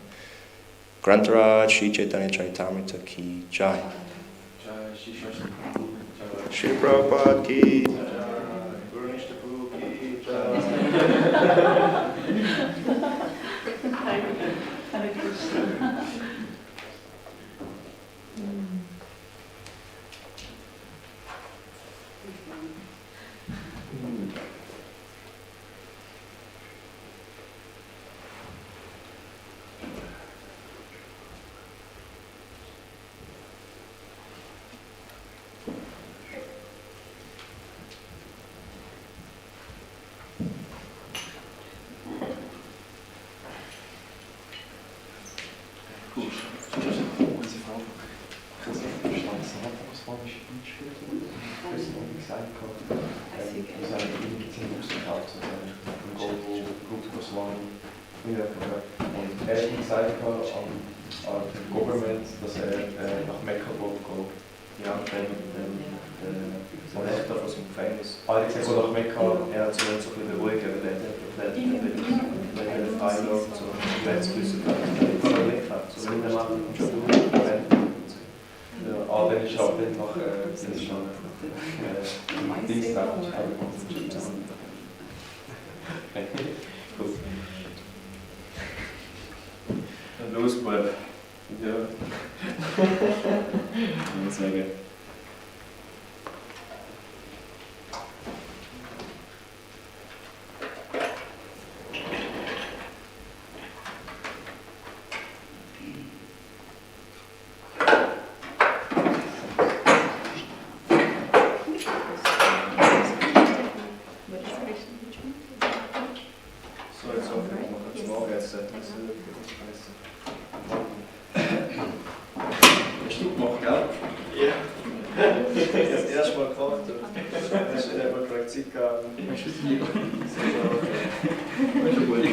Speaker 2: Grantaraj Shri Chaitanya Charitamrita ki jai, Shri Prabhupada ki jai, Guru Nishtapu ki jai.
Speaker 3: Hare Krishna.
Speaker 2: Government, dass nach Mekka geht. Ja, dann hat er aus dem Gefängnis. Ah, ich gesagt, nach Mekka, er hat so ein bisschen beruhigen, weil er wenn er frei läuft, so ganz gewisse Parallel hat, so wenn der Mann schon gut verwendet. Ja, dann ist auch einfach, das ist schon Dienstag, ich habe gut. Dann los, Bub. Ja. Ich muss sagen. So, jetzt hoffe ich, man kann es morgen essen. Hast du gemacht, gell? Ja. Ich habe das erste Mal gekocht. Hast du nicht mal gleich Zeit gehabt? Hast du es lieber? Das ist gut.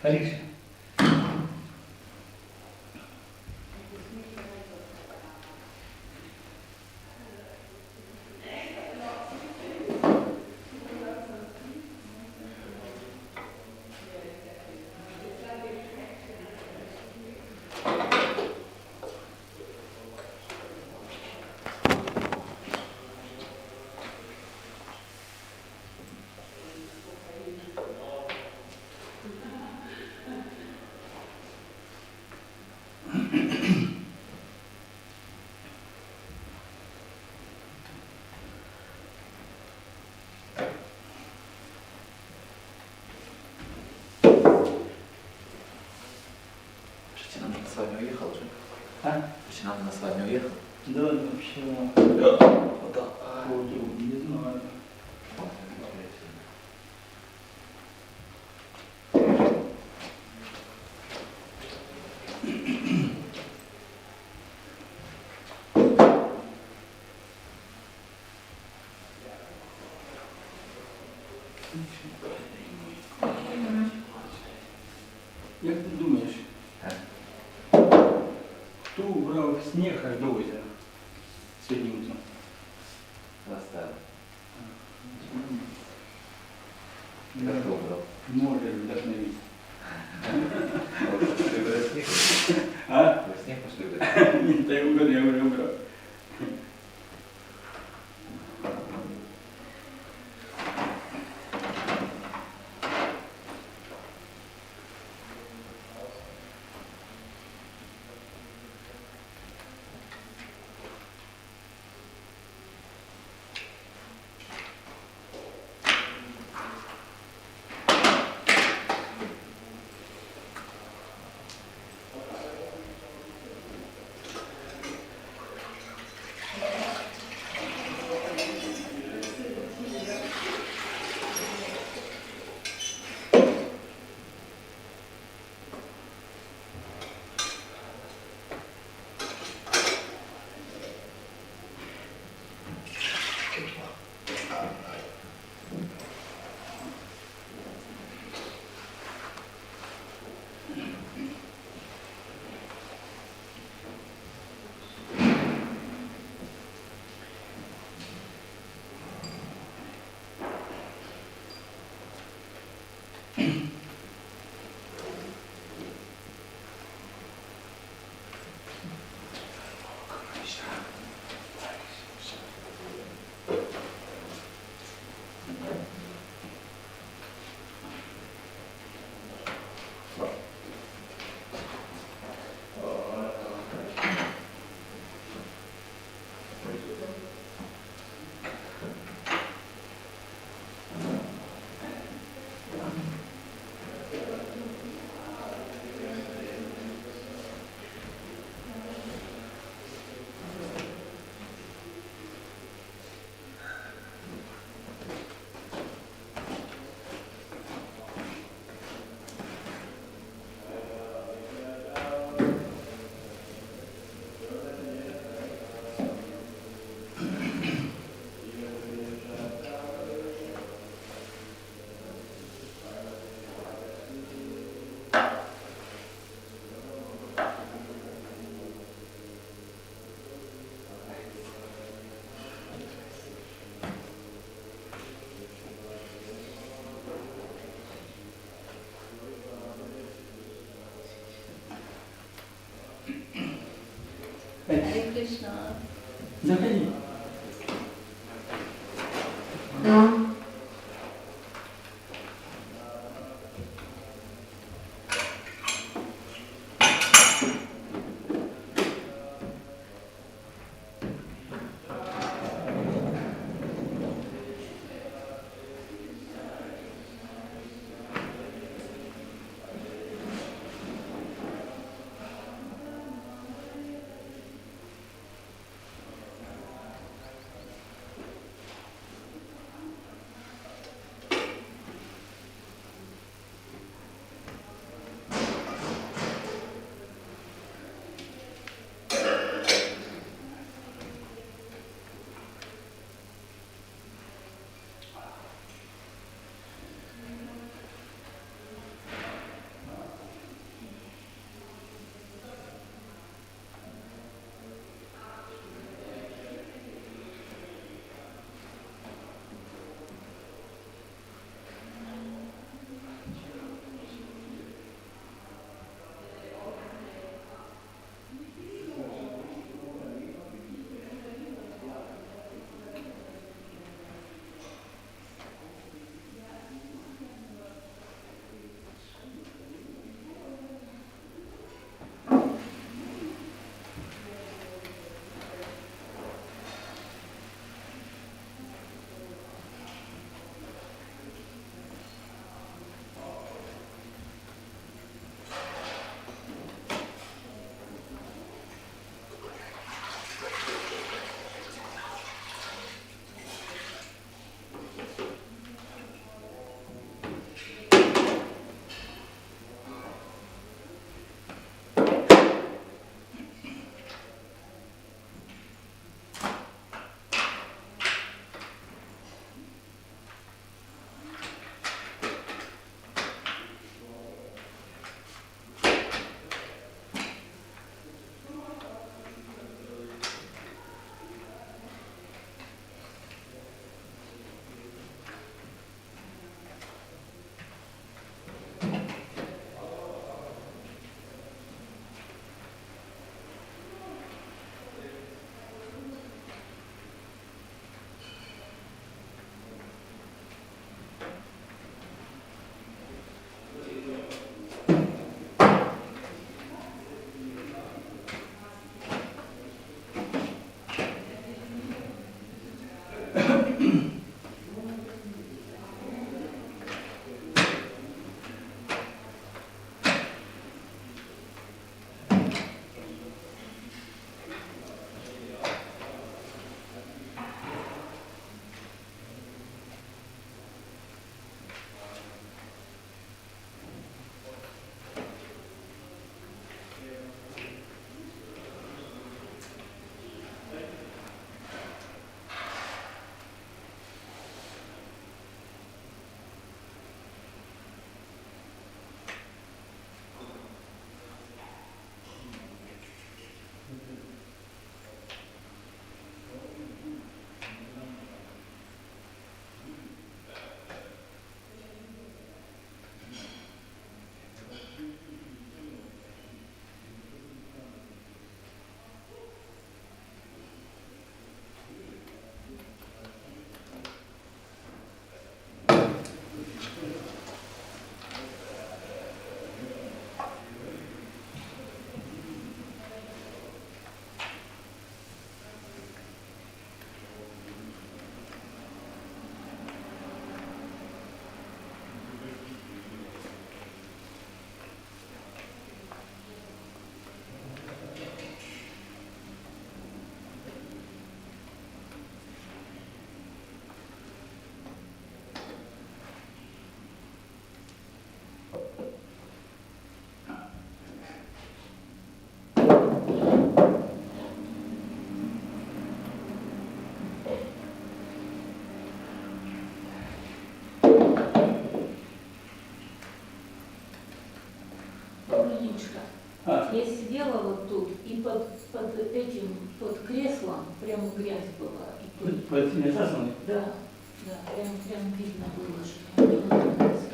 Speaker 5: Harish.
Speaker 6: Причина на с вами уехал уже?
Speaker 5: А?
Speaker 6: Причина на с вами уехал?
Speaker 5: Да, вообще. Не знаю. Як ти думаєш, хто убрав сніг аж до озера сьогодні утром?
Speaker 6: Заставил.
Speaker 5: Да.
Speaker 6: Как ты убрал?
Speaker 5: Море вдохновить.
Speaker 6: Пошли в снег?
Speaker 5: А?
Speaker 6: Вы в снег пошли в
Speaker 5: Ні, та я вже убрав.
Speaker 3: Hare Krishna.
Speaker 5: Заходи. Да.
Speaker 7: Я сидела вот тут, и под этим, под креслом, прямо грязь была. И тут,
Speaker 5: Под этими заслонами.
Speaker 7: да, прям видно было, что там не нравится.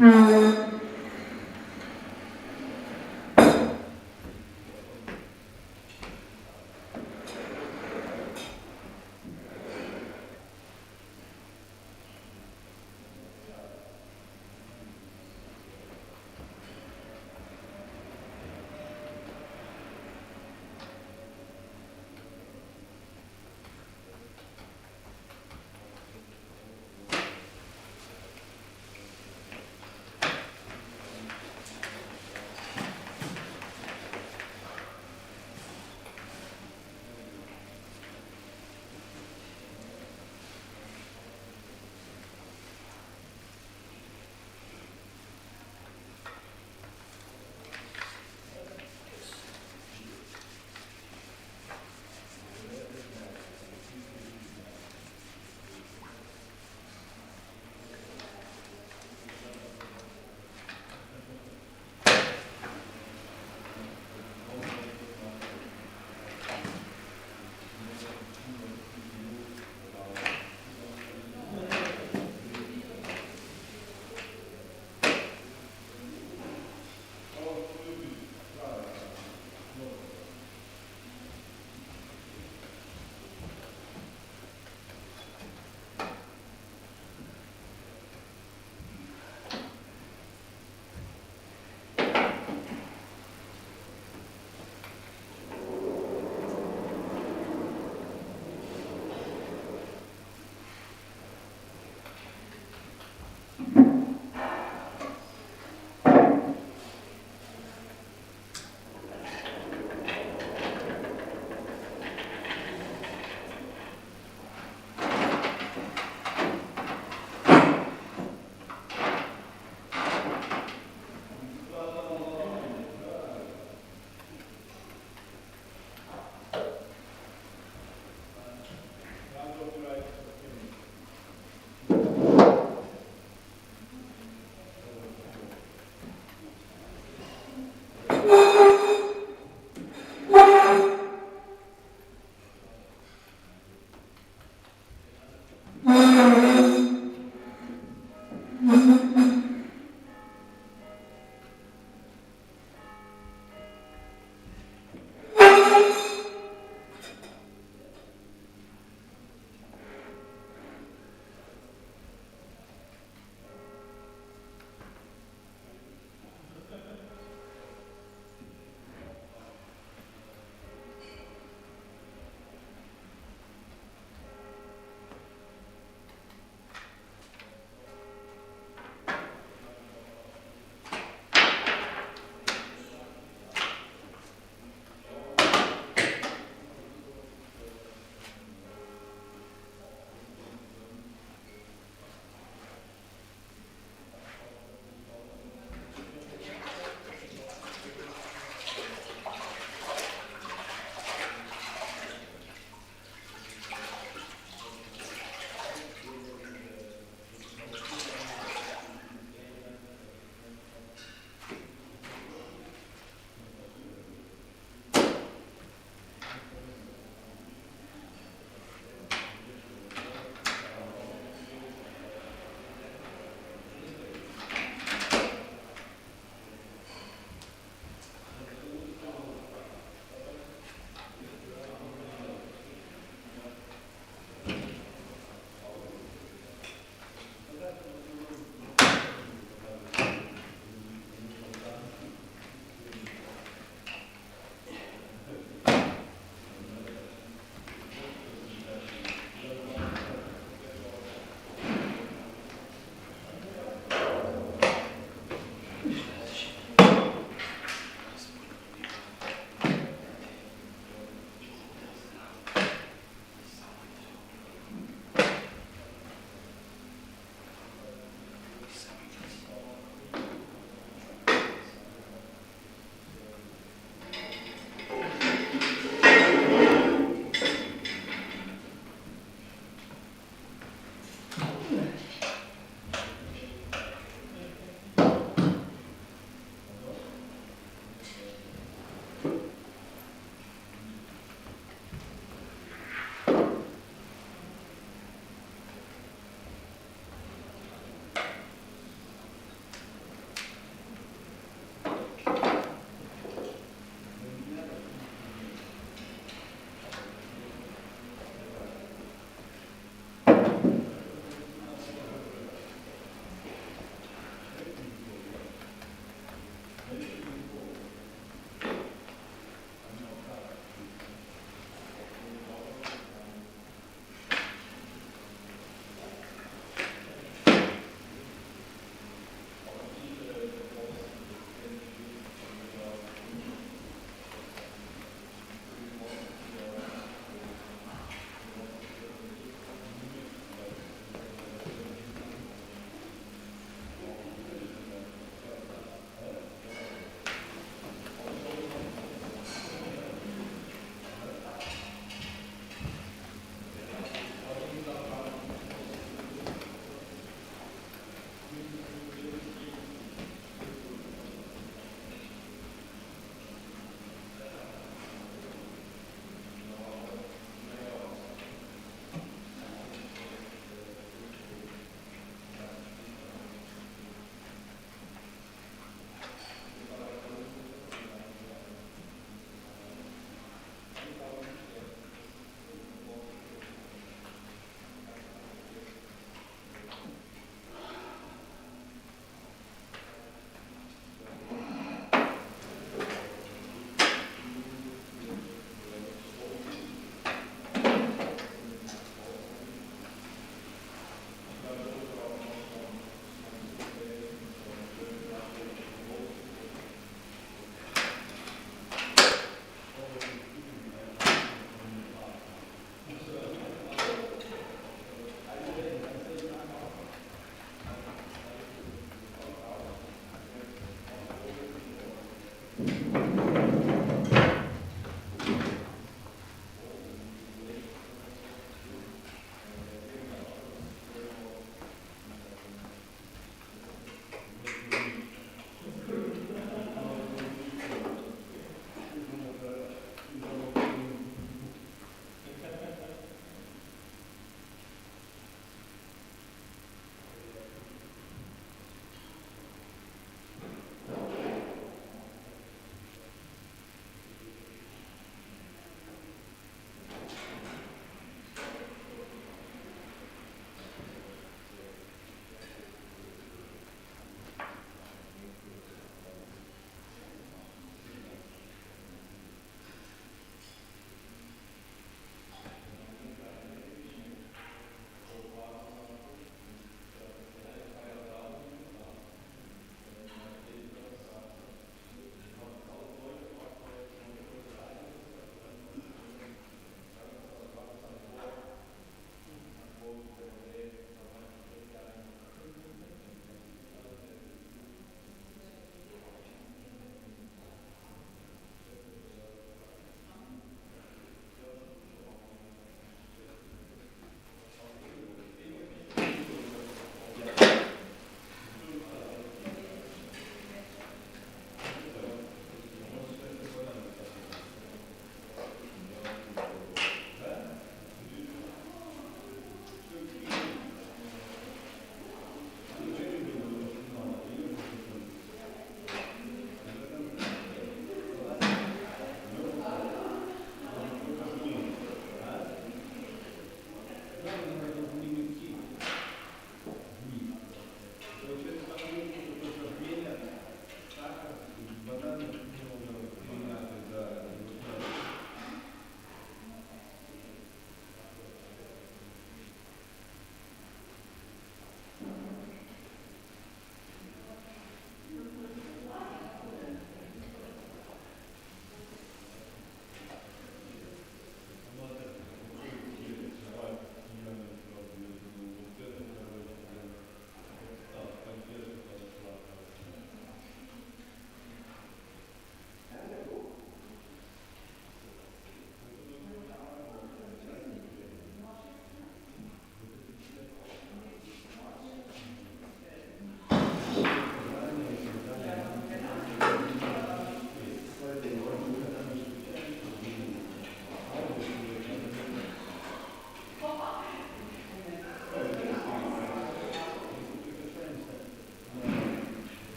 Speaker 8: Mm-hmm.